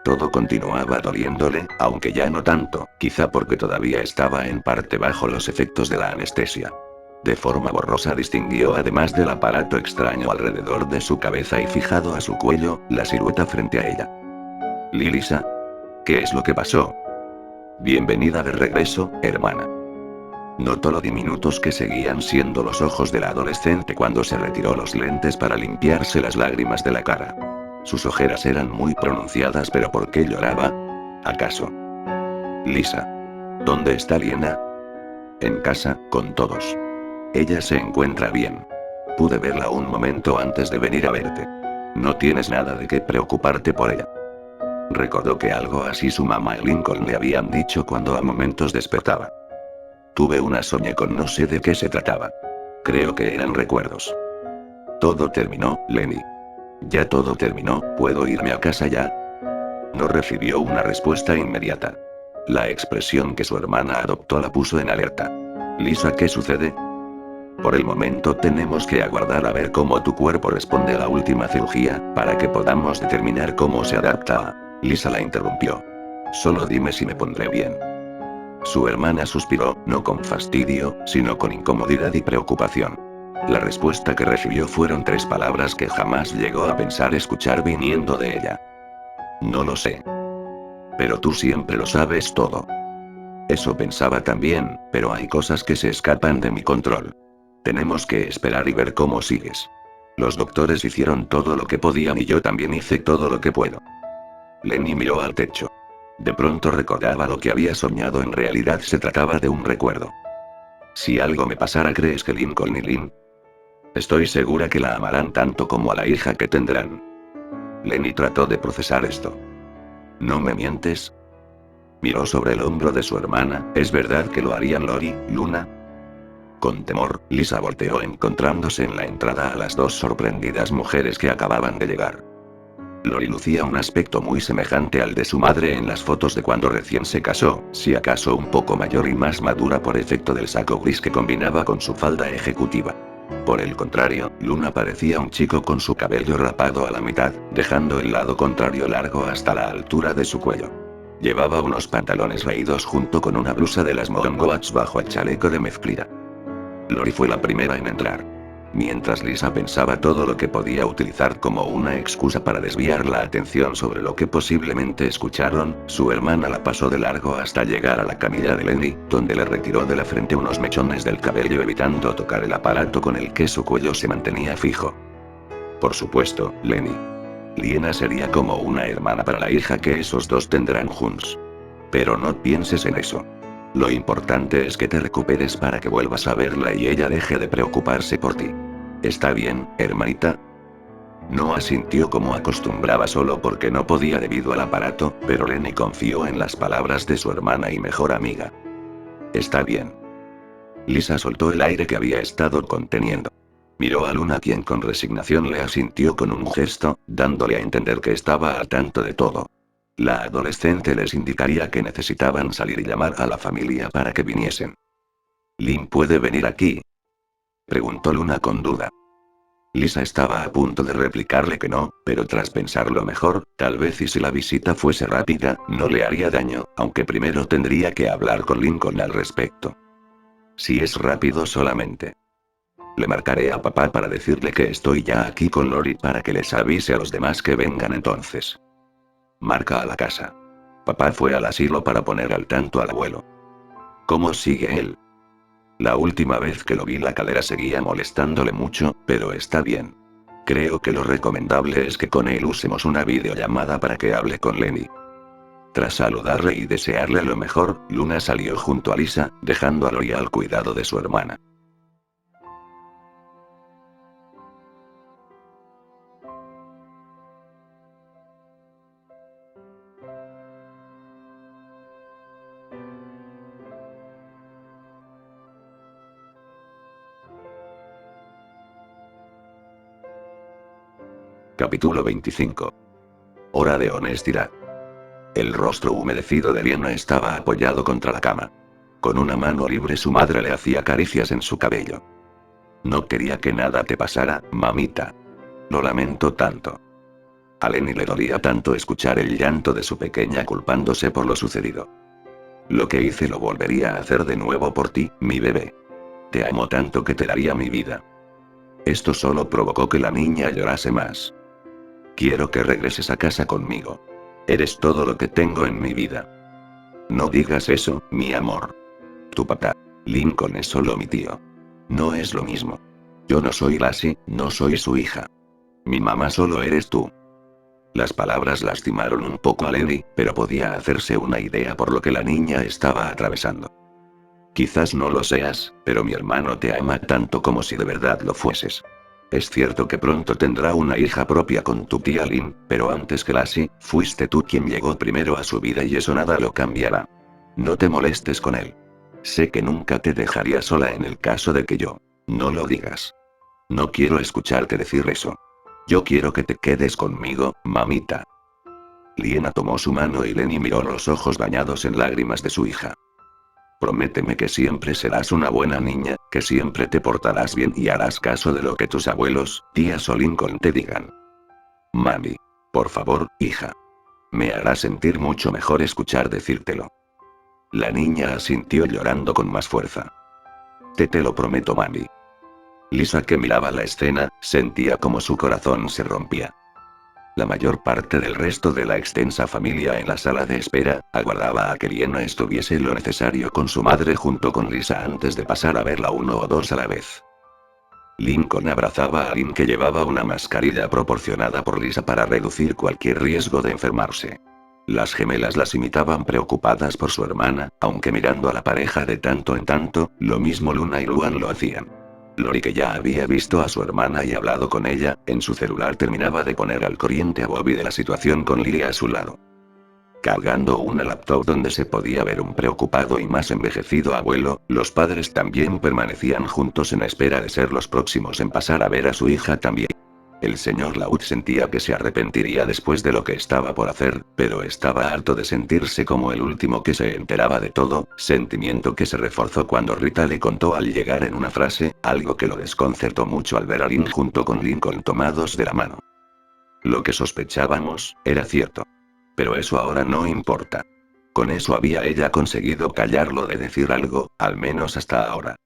Todo continuaba doliéndole, aunque ya no tanto, quizá porque todavía estaba en parte bajo los efectos de la anestesia. De forma borrosa distinguió, además del aparato extraño alrededor de su cabeza y fijado a su cuello, la silueta frente a ella. Lilisa. ¿Qué es lo que pasó? Bienvenida de regreso, hermana. Notó lo diminutos que seguían siendo los ojos de la adolescente cuando se retiró los lentes para limpiarse las lágrimas de la cara. Sus ojeras eran muy pronunciadas, pero ¿por qué lloraba? ¿Acaso? Lisa. ¿Dónde está Liena? En casa, con todos. Ella se encuentra bien. Pude verla un momento antes de venir a verte. No tienes nada de qué preocuparte por ella. Recordó que algo así su mamá y Lincoln le habían dicho cuando a momentos despertaba. Tuve una soñé con no sé de qué se trataba. Creo que eran recuerdos. Todo terminó, Lenny. Ya todo terminó, ¿puedo irme a casa ya? No recibió una respuesta inmediata. La expresión que su hermana adoptó la puso en alerta. Lisa, ¿qué sucede? Por el momento tenemos que aguardar a ver cómo tu cuerpo responde a la última cirugía, para que podamos determinar cómo se adapta a... Lisa la interrumpió. Solo dime si me pondré bien. Su hermana suspiró, no con fastidio, sino con incomodidad y preocupación. La respuesta que recibió fueron 3 palabras que jamás llegó a pensar escuchar viniendo de ella. No lo sé. Pero tú siempre lo sabes todo. Eso pensaba también, pero hay cosas que se escapan de mi control. Tenemos que esperar y ver cómo sigues. Los doctores hicieron todo lo que podían y yo también hice todo lo que puedo. Lenny miró al techo. De pronto recordaba lo que había soñado, en realidad se trataba de un recuerdo. Si algo me pasara, ¿crees que Lincoln y Lynn? Estoy segura que la amarán tanto como a la hija que tendrán. Lenny trató de procesar esto. ¿No me mientes? Miró sobre el hombro de su hermana, ¿es verdad que lo harían Lori, Luna? Con temor, Lisa volteó encontrándose en la entrada a las 2 sorprendidas mujeres que acababan de llegar. Lori lucía un aspecto muy semejante al de su madre en las fotos de cuando recién se casó, si acaso un poco mayor y más madura por efecto del saco gris que combinaba con su falda ejecutiva. Por el contrario, Luna parecía un chico con su cabello rapado a la mitad, dejando el lado contrario largo hasta la altura de su cuello. Llevaba unos pantalones raídos junto con una blusa de las Mongoats bajo el chaleco de mezclilla. Lori fue la primera en entrar. Mientras Lisa pensaba todo lo que podía utilizar como una excusa para desviar la atención sobre lo que posiblemente escucharon, su hermana la pasó de largo hasta llegar a la camilla de Lenny, donde le retiró de la frente unos mechones del cabello evitando tocar el aparato con el que su cuello se mantenía fijo. Por supuesto, Lenny. Liena sería como una hermana para la hija que esos dos tendrán juntos. Pero no pienses en eso. Lo importante es que te recuperes para que vuelvas a verla y ella deje de preocuparse por ti. ¿Está bien, hermanita? No asintió como acostumbraba solo porque no podía debido al aparato, pero Lenny confió en las palabras de su hermana y mejor amiga. Está bien. Lisa soltó el aire que había estado conteniendo. Miró a Luna, quien con resignación le asintió con un gesto, dándole a entender que estaba al tanto de todo. La adolescente les indicaría que necesitaban salir y llamar a la familia para que viniesen. ¿Lynn puede venir aquí? Preguntó Luna con duda. Lisa estaba a punto de replicarle que no, pero tras pensarlo mejor, tal vez y si la visita fuese rápida, no le haría daño, aunque primero tendría que hablar con Lincoln al respecto. Si es rápido solamente. Le marcaré a papá para decirle que estoy ya aquí con Lori para que les avise a los demás que vengan entonces. Marca a la casa. Papá fue al asilo para poner al tanto al abuelo. ¿Cómo sigue él? La última vez que lo vi la cadera seguía molestándole mucho, pero está bien. Creo que lo recomendable es que con él usemos una videollamada para que hable con Lenny. Tras saludarle y desearle lo mejor, Luna salió junto a Lisa, dejando a Lori al cuidado de su hermana. Capítulo 25. Hora de honestidad. El rostro humedecido de Liana estaba apoyado contra la cama. Con una mano libre su madre le hacía caricias en su cabello. No quería que nada te pasara, mamita. Lo lamento tanto. A Lenny le dolía tanto escuchar el llanto de su pequeña culpándose por lo sucedido. Lo que hice lo volvería a hacer de nuevo por ti, mi bebé. Te amo tanto que te daría mi vida. Esto solo provocó que la niña llorase más. Quiero que regreses a casa conmigo. Eres todo lo que tengo en mi vida. No digas eso, mi amor. Tu papá, Lincoln, es solo mi tío. No es lo mismo. Yo no soy Lassie, no soy su hija. Mi mamá solo eres tú. Las palabras lastimaron un poco a Lenny, pero podía hacerse una idea por lo que la niña estaba atravesando. Quizás no lo seas, pero mi hermano te ama tanto como si de verdad lo fueses. Es cierto que pronto tendrá una hija propia con tu tía Lynn, pero antes que Lassie, fuiste tú quien llegó primero a su vida y eso nada lo cambiará. No te molestes con él. Sé que nunca te dejaría sola en el caso de que yo. No lo digas. No quiero escucharte decir eso. Yo quiero que te quedes conmigo, mamita. Liena tomó su mano y Lenny miró los ojos bañados en lágrimas de su hija. Prométeme que siempre serás una buena niña, que siempre te portarás bien y harás caso de lo que tus abuelos, tías o Lincoln te digan. Mami. Por favor, hija. Me hará sentir mucho mejor escuchar decírtelo. La niña asintió llorando con más fuerza. Te lo prometo, mami. Lisa, que miraba la escena, sentía como su corazón se rompía. La mayor parte del resto de la extensa familia en la sala de espera, aguardaba a que Liena estuviese lo necesario con su madre junto con Lisa antes de pasar a verla uno o dos a la vez. Lincoln abrazaba a Lynn, que llevaba una mascarilla proporcionada por Lisa para reducir cualquier riesgo de enfermarse. Las gemelas las imitaban preocupadas por su hermana, aunque mirando a la pareja de tanto en tanto, lo mismo Luna y Luan lo hacían. Lori, que ya había visto a su hermana y hablado con ella, en su celular terminaba de poner al corriente a Bobby de la situación con Lily a su lado. Cargando una laptop donde se podía ver un preocupado y más envejecido abuelo, los padres también permanecían juntos en espera de ser los próximos en pasar a ver a su hija también. El señor Laud sentía que se arrepentiría después de lo que estaba por hacer, pero estaba harto de sentirse como el último que se enteraba de todo, sentimiento que se reforzó cuando Rita le contó al llegar en una frase, algo que lo desconcertó mucho al ver a Lynn junto con Lincoln tomados de la mano. Lo que sospechábamos, era cierto. Pero eso ahora no importa. Con eso había ella conseguido callarlo de decir algo, al menos hasta ahora.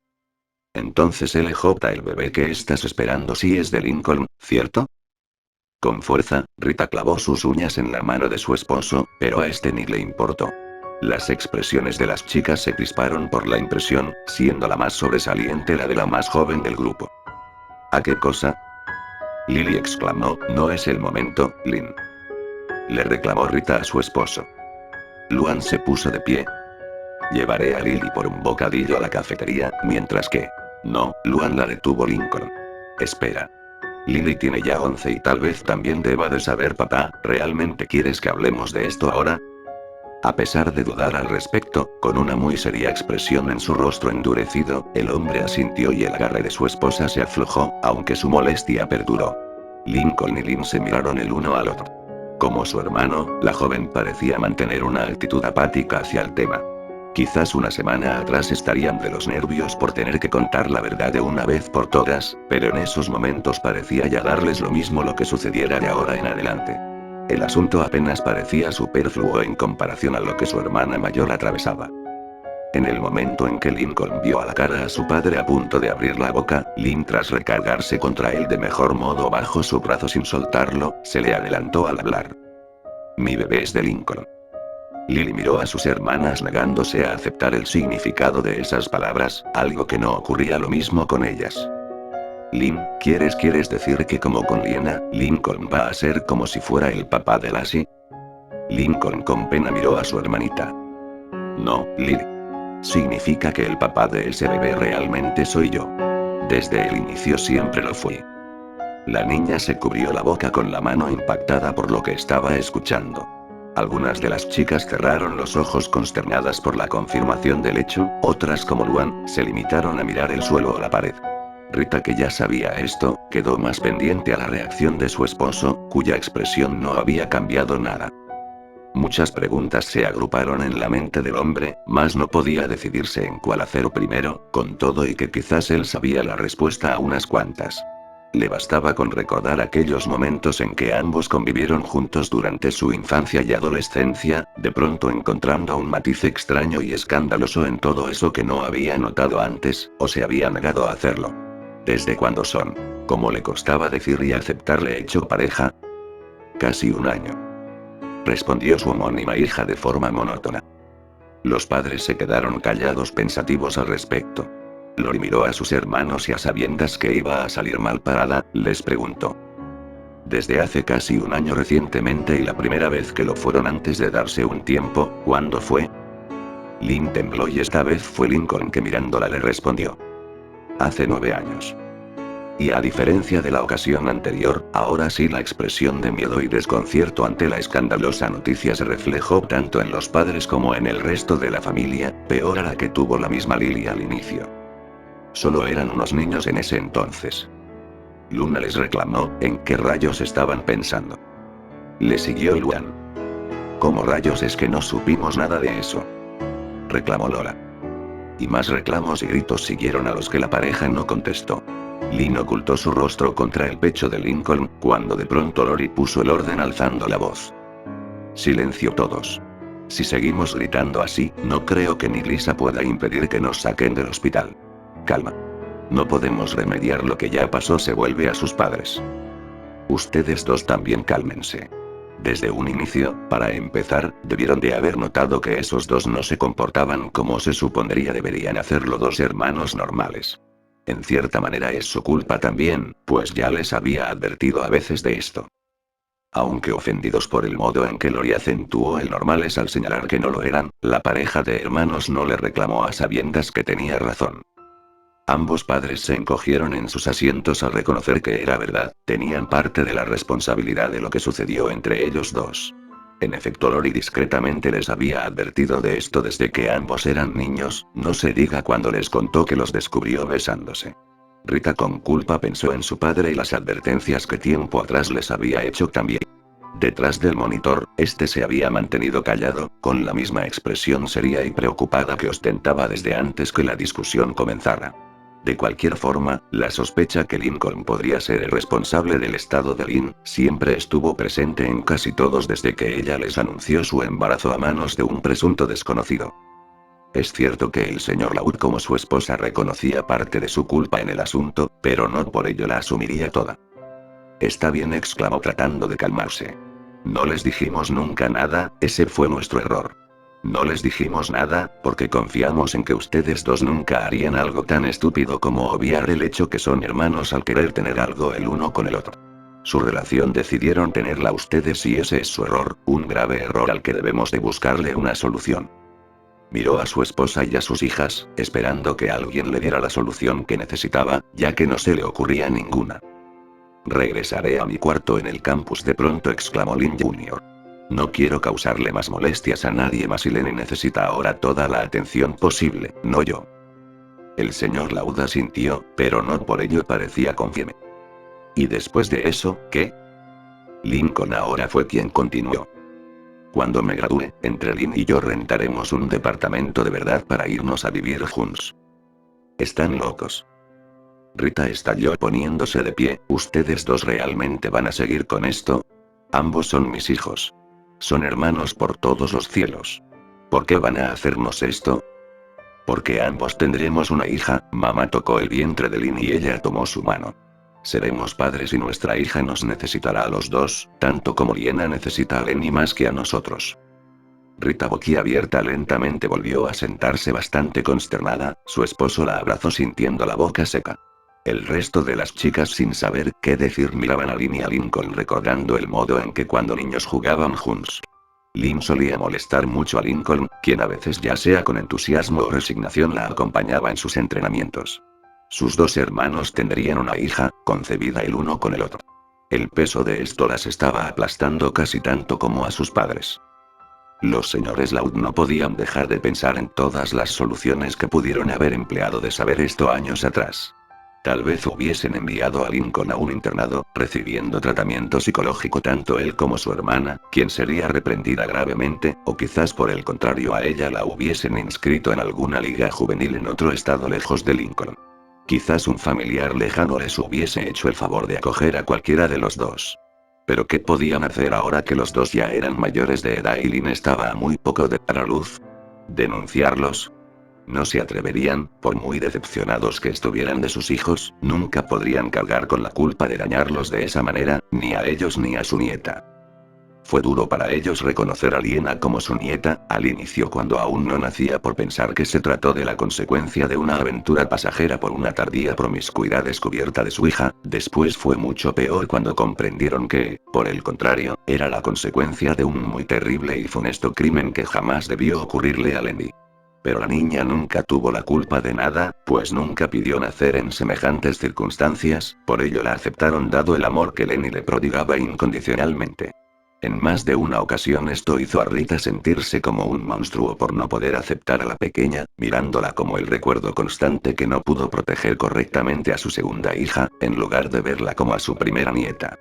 Entonces LJ, el bebé que estás esperando sí es de Lincoln, ¿cierto? Con fuerza, Rita clavó sus uñas en la mano de su esposo, pero a este ni le importó. Las expresiones de las chicas se crisparon por la impresión, siendo la más sobresaliente la de la más joven del grupo. ¿A qué cosa? Lily exclamó, no es el momento, Lynn. Le reclamó Rita a su esposo. Luan se puso de pie. Llevaré a Lily por un bocadillo a la cafetería, mientras que... No, Luan, la detuvo Lincoln. Espera. Lily tiene ya 11 y tal vez también deba de saber, papá, ¿realmente quieres que hablemos de esto ahora? A pesar de dudar al respecto, con una muy seria expresión en su rostro endurecido, el hombre asintió y el agarre de su esposa se aflojó, aunque su molestia perduró. Lincoln y Lynn se miraron el uno al otro. Como su hermano, la joven parecía mantener una actitud apática hacia el tema. Quizás una semana atrás estarían de los nervios por tener que contar la verdad de una vez por todas, pero en esos momentos parecía ya darles lo mismo lo que sucediera de ahora en adelante. El asunto apenas parecía superfluo en comparación a lo que su hermana mayor atravesaba. En el momento en que Lincoln vio a la cara a su padre a punto de abrir la boca, Lynn, tras recargarse contra él de mejor modo bajo su brazo sin soltarlo, se le adelantó al hablar. Mi bebé es de Lincoln. Lily miró a sus hermanas negándose a aceptar el significado de esas palabras, algo que no ocurría lo mismo con ellas. Lynn, ¿quieres decir que como con Liena, Lincoln va a ser como si fuera el papá de Lassie? Lincoln con pena miró a su hermanita. No, Lily. Significa que el papá de ese bebé realmente soy yo. Desde el inicio siempre lo fui. La niña se cubrió la boca con la mano impactada por lo que estaba escuchando. Algunas de las chicas cerraron los ojos consternadas por la confirmación del hecho, otras como Luan, se limitaron a mirar el suelo o la pared. Rita, que ya sabía esto, quedó más pendiente a la reacción de su esposo, cuya expresión no había cambiado nada. Muchas preguntas se agruparon en la mente del hombre, mas no podía decidirse en cuál hacer primero, con todo y que quizás él sabía la respuesta a unas cuantas. Le bastaba con recordar aquellos momentos en que ambos convivieron juntos durante su infancia y adolescencia, de pronto encontrando un matiz extraño y escandaloso en todo eso que no había notado antes, o se había negado a hacerlo. ¿Desde cuándo son? ¿Cómo le costaba decir y aceptarle hecho pareja? Casi un año. Respondió su homónima hija de forma monótona. Los padres se quedaron callados pensativos al respecto. Lori miró a sus hermanos y a sabiendas que iba a salir mal parada, les preguntó. Desde hace casi un año recientemente y la primera vez que lo fueron antes de darse un tiempo, ¿cuándo fue? Lynn tembló y esta vez fue Lincoln que mirándola le respondió. Hace 9 años. Y a diferencia de la ocasión anterior, ahora sí la expresión de miedo y desconcierto ante la escandalosa noticia se reflejó tanto en los padres como en el resto de la familia, peor a la que tuvo la misma Lily al inicio. Solo eran unos niños en ese entonces. Luna les reclamó, ¿en qué rayos estaban pensando? Le siguió Luan. ¿Cómo rayos es que no supimos nada de eso? Reclamó Lola. Y más reclamos y gritos siguieron a los que la pareja no contestó. Lynn ocultó su rostro contra el pecho de Lincoln, cuando de pronto Lori puso el orden alzando la voz. Silencio todos. Si seguimos gritando así, no creo que ni Lisa pueda impedir que nos saquen del hospital. Calma. No podemos remediar lo que ya pasó, se vuelve a sus padres. Ustedes dos también cálmense. Desde un inicio, para empezar, debieron de haber notado que esos dos no se comportaban como se supondría deberían hacerlo dos hermanos normales. En cierta manera es su culpa también, pues ya les había advertido a veces de esto. Aunque ofendidos por el modo en que Lori acentuó el normales al señalar que no lo eran, la pareja de hermanos no le reclamó a sabiendas que tenía razón. Ambos padres se encogieron en sus asientos al reconocer que era verdad, tenían parte de la responsabilidad de lo que sucedió entre ellos dos. En efecto, Lori discretamente les había advertido de esto desde que ambos eran niños, no se diga cuando les contó que los descubrió besándose. Rita con culpa pensó en su padre y las advertencias que tiempo atrás les había hecho también. Detrás del monitor, este se había mantenido callado, con la misma expresión seria y preocupada que ostentaba desde antes que la discusión comenzara. De cualquier forma, la sospecha que Lincoln podría ser el responsable del estado de Lynn, siempre estuvo presente en casi todos desde que ella les anunció su embarazo a manos de un presunto desconocido. Es cierto que el señor Laud como su esposa reconocía parte de su culpa en el asunto, pero no por ello la asumiría toda. Está bien, exclamó tratando de calmarse. No les dijimos nunca nada, ese fue nuestro error. No les dijimos nada, porque confiamos en que ustedes dos nunca harían algo tan estúpido como obviar el hecho que son hermanos al querer tener algo el uno con el otro. Su relación decidieron tenerla ustedes y ese es su error, un grave error al que debemos de buscarle una solución. Miró a su esposa y a sus hijas, esperando que alguien le diera la solución que necesitaba, ya que no se le ocurría ninguna. Regresaré a mi cuarto en el campus, de pronto exclamó Lynn Jr. No quiero causarle más molestias a nadie más y Lenny necesita ahora toda la atención posible, no yo. El señor Laud asintió, pero no por ello parecía confiable. ¿Y después de eso, qué? Lincoln ahora fue quien continuó. Cuando me gradúe, entre Lynn y yo rentaremos un departamento de verdad para irnos a vivir juntos. Están locos. Rita estalló poniéndose de pie, ¿ustedes dos realmente van a seguir con esto? Ambos son mis hijos. Son hermanos por todos los cielos. ¿Por qué van a hacernos esto? Porque ambos tendremos una hija, mamá tocó el vientre de Lynn y ella tomó su mano. Seremos padres y nuestra hija nos necesitará a los dos, tanto como Liena necesita a Lenny más que a nosotros. Rita boquiabierta lentamente volvió a sentarse bastante consternada, su esposo la abrazó sintiendo la boca seca. El resto de las chicas sin saber qué decir miraban a Lynn y a Lincoln recordando el modo en que cuando niños jugaban juntos. Lynn solía molestar mucho a Lincoln, quien a veces ya sea con entusiasmo o resignación la acompañaba en sus entrenamientos. Sus dos hermanos tendrían una hija, concebida el uno con el otro. El peso de esto las estaba aplastando casi tanto como a sus padres. Los señores Laud no podían dejar de pensar en todas las soluciones que pudieron haber empleado de saber esto años atrás. Tal vez hubiesen enviado a Lincoln a un internado, recibiendo tratamiento psicológico tanto él como su hermana, quien sería reprendida gravemente, o quizás por el contrario a ella la hubiesen inscrito en alguna liga juvenil en otro estado lejos de Lincoln. Quizás un familiar lejano les hubiese hecho el favor de acoger a cualquiera de los dos. Pero ¿qué podían hacer ahora que los dos ya eran mayores de edad y Lynn estaba a muy poco de dar a luz? ¿Denunciarlos? No se atreverían, por muy decepcionados que estuvieran de sus hijos, nunca podrían cargar con la culpa de dañarlos de esa manera, ni a ellos ni a su nieta. Fue duro para ellos reconocer a Liena como su nieta, al inicio cuando aún no nacía por pensar que se trató de la consecuencia de una aventura pasajera por una tardía promiscuidad descubierta de su hija, después fue mucho peor cuando comprendieron que, por el contrario, era la consecuencia de un muy terrible y funesto crimen que jamás debió ocurrirle a Lenny. Pero la niña nunca tuvo la culpa de nada, pues nunca pidió nacer en semejantes circunstancias, por ello la aceptaron dado el amor que Lenny le prodigaba incondicionalmente. En más de una ocasión esto hizo a Rita sentirse como un monstruo por no poder aceptar a la pequeña, mirándola como el recuerdo constante que no pudo proteger correctamente a su segunda hija, en lugar de verla como a su primera nieta.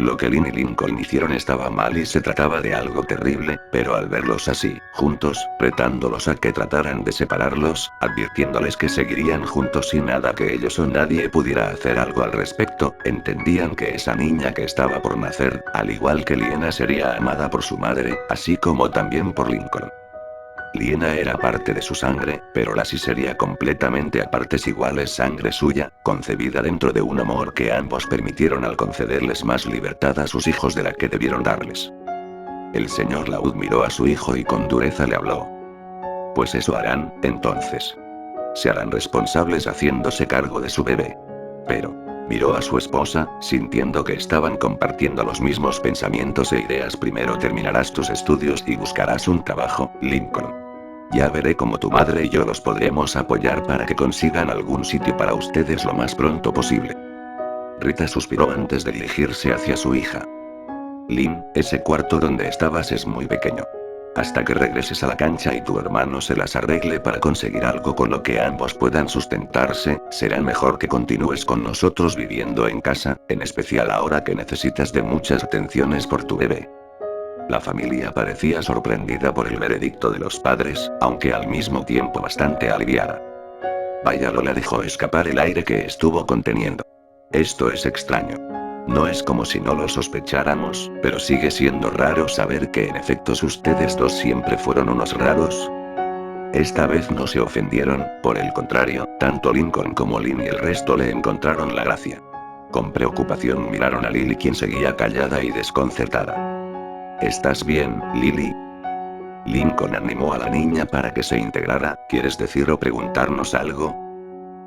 Lo que Lynn y Lincoln hicieron estaba mal y se trataba de algo terrible, pero al verlos así, juntos, retándolos a que trataran de separarlos, advirtiéndoles que seguirían juntos sin nada que ellos o nadie pudiera hacer algo al respecto, entendían que esa niña que estaba por nacer, al igual que Liena sería amada por su madre, así como también por Lincoln. Liena era parte de su sangre, pero Lassie sería completamente a partes iguales sangre suya, concebida dentro de un amor que ambos permitieron al concederles más libertad a sus hijos de la que debieron darles. El señor Laud miró a su hijo y con dureza le habló. Pues eso harán, entonces. Se harán responsables haciéndose cargo de su bebé. Pero, miró a su esposa, sintiendo que estaban compartiendo los mismos pensamientos e ideas. Primero terminarás tus estudios y buscarás un trabajo, Lincoln. Ya veré cómo tu madre y yo los podremos apoyar para que consigan algún sitio para ustedes lo más pronto posible. Rita suspiró antes de dirigirse hacia su hija. Lynn, ese cuarto donde estabas es muy pequeño. Hasta que regreses a la cancha y tu hermano se las arregle para conseguir algo con lo que ambos puedan sustentarse, será mejor que continúes con nosotros viviendo en casa, en especial ahora que necesitas de muchas atenciones por tu bebé. La familia parecía sorprendida por el veredicto de los padres, aunque al mismo tiempo bastante aliviada. Vaya, Lola dejó escapar el aire que estuvo conteniendo. Esto es extraño. No es como si no lo sospecháramos, pero sigue siendo raro saber que en efecto ustedes dos siempre fueron unos raros. Esta vez no se ofendieron, por el contrario, tanto Lincoln como Lynn y el resto le encontraron la gracia. Con preocupación miraron a Lily, quien seguía callada y desconcertada. ¿Estás bien, Lily? Lincoln animó a la niña para que se integrara. ¿Quieres decir o preguntarnos algo?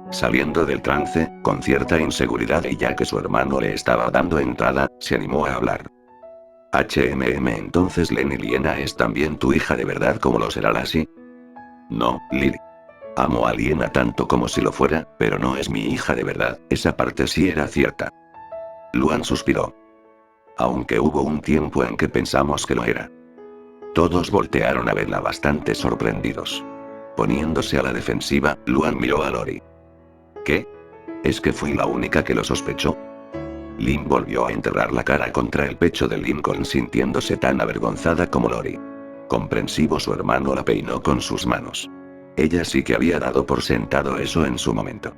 Saliendo del trance, con cierta inseguridad y ya que su hermano le estaba dando entrada, se animó a hablar. Entonces Lenny Liena es también tu hija de verdad como lo será Lassie. No, Lily. Amo a Liena tanto como si lo fuera, pero no es mi hija de verdad, esa parte sí era cierta. Luan suspiró. Aunque hubo un tiempo en que pensamos que lo era. Todos voltearon a verla bastante sorprendidos. Poniéndose a la defensiva, Luan miró a Lori. ¿Qué? ¿Es que fui la única que lo sospechó? Lynn volvió a enterrar la cara contra el pecho de Lincoln sintiéndose tan avergonzada como Lori. Comprensivo su hermano la peinó con sus manos. Ella sí que había dado por sentado eso en su momento.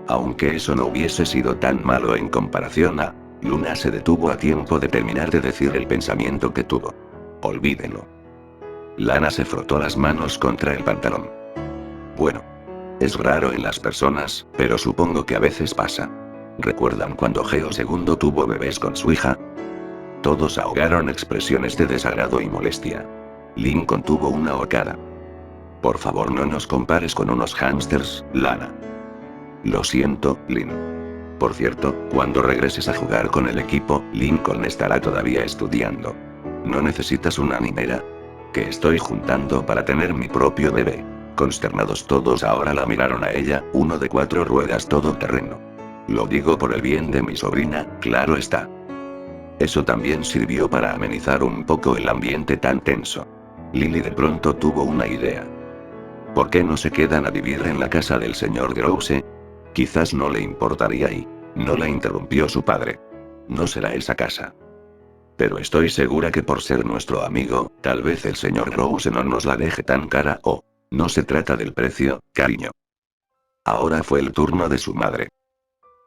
Aunque eso no hubiese sido tan malo en comparación a... Luna se detuvo a tiempo de terminar de decir el pensamiento que tuvo. Olvídenlo. Lana se frotó las manos contra el pantalón. Bueno. Es raro en las personas, pero supongo que a veces pasa. ¿Recuerdan cuando Geo II tuvo bebés con su hija? Todos ahogaron expresiones de desagrado y molestia. Lincoln tuvo una horcada. Por favor, no nos compares con unos hámsters, Lana. Lo siento, Lynn. Por cierto, cuando regreses a jugar con el equipo, Lincoln estará todavía estudiando. ¿No necesitas una niñera? Que estoy juntando para tener mi propio bebé. Consternados todos ahora la miraron a ella, uno de 4 ruedas todoterreno. Lo digo por el bien de mi sobrina, claro está. Eso también sirvió para amenizar un poco el ambiente tan tenso. Lily de pronto tuvo una idea. ¿Por qué no se quedan a vivir en la casa del señor Grouse? Quizás no le importaría y... No la interrumpió su padre. No será esa casa. Pero estoy segura que por ser nuestro amigo, tal vez el señor Rose no nos la deje tan cara o... No se trata del precio, cariño. Ahora fue el turno de su madre.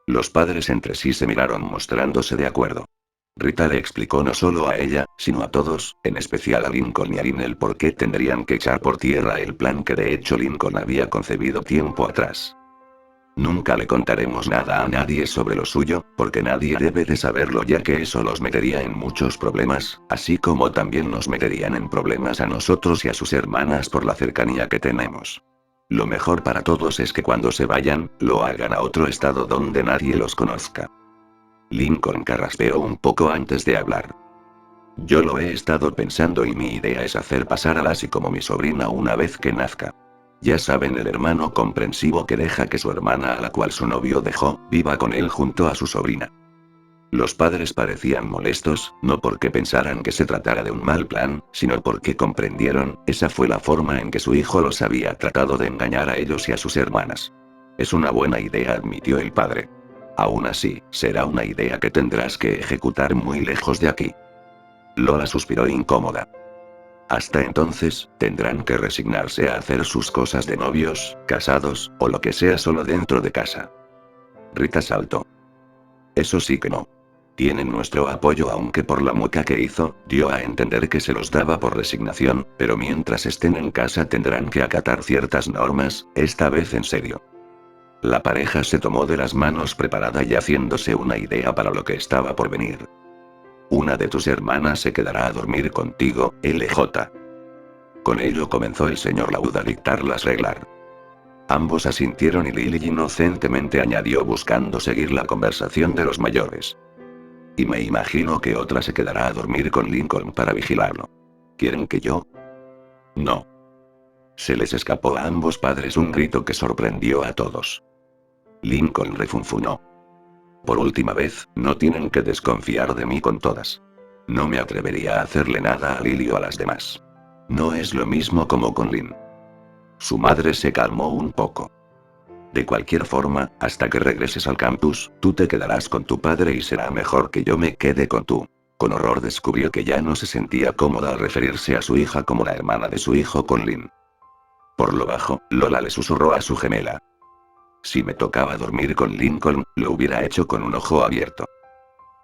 Los padres entre sí se miraron mostrándose de acuerdo. Rita le explicó no solo a ella, sino a todos, en especial a Lincoln y a Lynn el por qué tendrían que echar por tierra el plan que de hecho Lincoln había concebido tiempo atrás. Nunca le contaremos nada a nadie sobre lo suyo, porque nadie debe de saberlo ya que eso los metería en muchos problemas, así como también nos meterían en problemas a nosotros y a sus hermanas por la cercanía que tenemos. Lo mejor para todos es que cuando se vayan, lo hagan a otro estado donde nadie los conozca. Lincoln carraspeó un poco antes de hablar. Yo lo he estado pensando y mi idea es hacer pasar a Lassie como mi sobrina una vez que nazca. Ya saben, el hermano comprensivo que deja que su hermana, a la cual su novio dejó, viva con él junto a su sobrina. Los padres parecían molestos, no porque pensaran que se tratara de un mal plan, sino porque comprendieron, esa fue la forma en que su hijo los había tratado de engañar a ellos y a sus hermanas. Es una buena idea, admitió el padre. Aún así, será una idea que tendrás que ejecutar muy lejos de aquí. Lola suspiró incómoda. Hasta entonces, tendrán que resignarse a hacer sus cosas de novios, casados, o lo que sea solo dentro de casa. Rita saltó. Eso sí que no. Tienen nuestro apoyo, aunque por la mueca que hizo, dio a entender que se los daba por resignación, pero mientras estén en casa tendrán que acatar ciertas normas, esta vez en serio. La pareja se tomó de las manos preparada y haciéndose una idea para lo que estaba por venir. Una de tus hermanas se quedará a dormir contigo, LJ. Con ello comenzó el señor Laud a dictar las reglas. Ambos asintieron y Lily inocentemente añadió buscando seguir la conversación de los mayores. Y me imagino que otra se quedará a dormir con Lincoln para vigilarlo. ¿Quieren que yo? No. Se les escapó a ambos padres un grito que sorprendió a todos. Lincoln refunfuñó. Por última vez, no tienen que desconfiar de mí con todas. No me atrevería a hacerle nada a Lily o a las demás. No es lo mismo como con Lynn. Su madre se calmó un poco. De cualquier forma, hasta que regreses al campus, tú te quedarás con tu padre y será mejor que yo me quede con tú. Con horror descubrió que ya no se sentía cómoda al referirse a su hija como la hermana de su hijo con Lynn. Por lo bajo, Lola le susurró a su gemela. Si me tocaba dormir con Lincoln, lo hubiera hecho con un ojo abierto.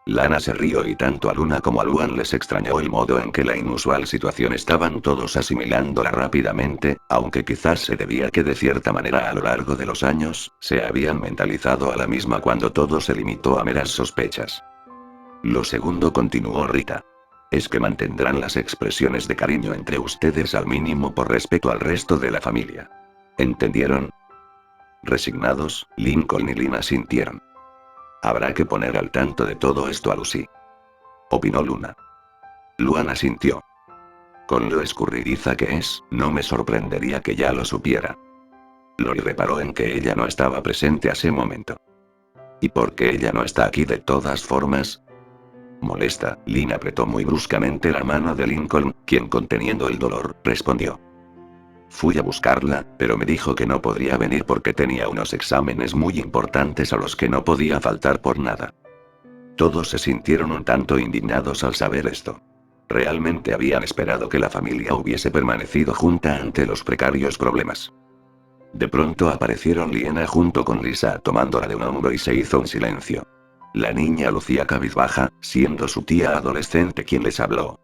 Lana se rió y tanto a Luna como a Luan les extrañó el modo en que la inusual situación estaban todos asimilándola rápidamente, aunque quizás se debía que de cierta manera a lo largo de los años, se habían mentalizado a la misma cuando todo se limitó a meras sospechas. Lo segundo, continuó Rita. Es que mantendrán las expresiones de cariño entre ustedes al mínimo por respeto al resto de la familia. ¿Entendieron? Resignados, Lincoln y Lina asintieron. Habrá que poner al tanto de todo esto a Lucy, opinó Luna. Luan asintió. Con lo escurridiza que es, no me sorprendería que ya lo supiera. Lori reparó en que ella no estaba presente a ese momento. ¿Y por qué ella no está aquí de todas formas? Molesta, Lynn apretó muy bruscamente la mano de Lincoln, quien conteniendo el dolor, respondió. Fui a buscarla, pero me dijo que no podría venir porque tenía unos exámenes muy importantes a los que no podía faltar por nada. Todos se sintieron un tanto indignados al saber esto. Realmente habían esperado que la familia hubiese permanecido junta ante los precarios problemas. De pronto aparecieron Liena junto con Lisa tomándola de un hombro y se hizo un silencio. La niña lucía cabizbaja, siendo su tía adolescente quien les habló.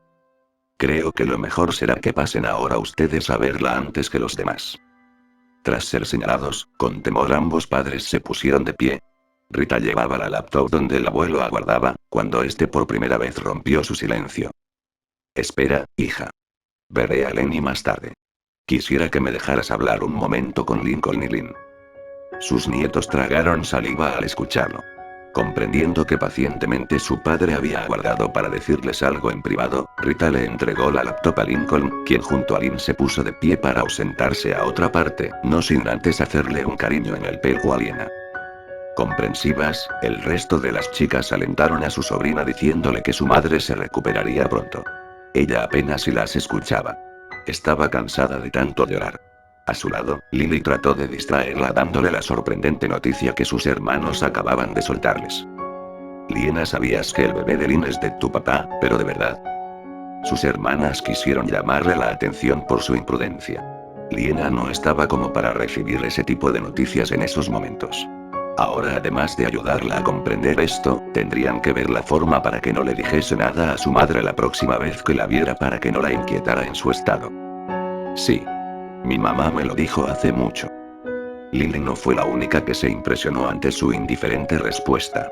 Creo que lo mejor será que pasen ahora ustedes a verla antes que los demás. Tras ser señalados, con temor ambos padres se pusieron de pie. Rita llevaba la laptop donde el abuelo aguardaba, cuando este por primera vez rompió su silencio. Espera, hija. Veré a Lenny más tarde. Quisiera que me dejaras hablar un momento con Lincoln y Lynn. Sus nietos tragaron saliva al escucharlo. Comprendiendo que pacientemente su padre había aguardado para decirles algo en privado, Rita le entregó la laptop a Lincoln, quien junto a Lynn se puso de pie para ausentarse a otra parte, no sin antes hacerle un cariño en el pelo a Liena. Comprensivas, el resto de las chicas alentaron a su sobrina diciéndole que su madre se recuperaría pronto. Ella apenas si las escuchaba. Estaba cansada de tanto llorar. A su lado, Lily trató de distraerla dándole la sorprendente noticia que sus hermanos acababan de soltarles. Liena, ¿sabías que el bebé de Lynn es de tu papá, pero de verdad? Sus hermanas quisieron llamarle la atención por su imprudencia. Liena no estaba como para recibir ese tipo de noticias en esos momentos. Ahora, además de ayudarla a comprender esto, tendrían que ver la forma para que no le dijese nada a su madre la próxima vez que la viera para que no la inquietara en su estado. Sí. Mi mamá me lo dijo hace mucho. Lily no fue la única que se impresionó ante su indiferente respuesta.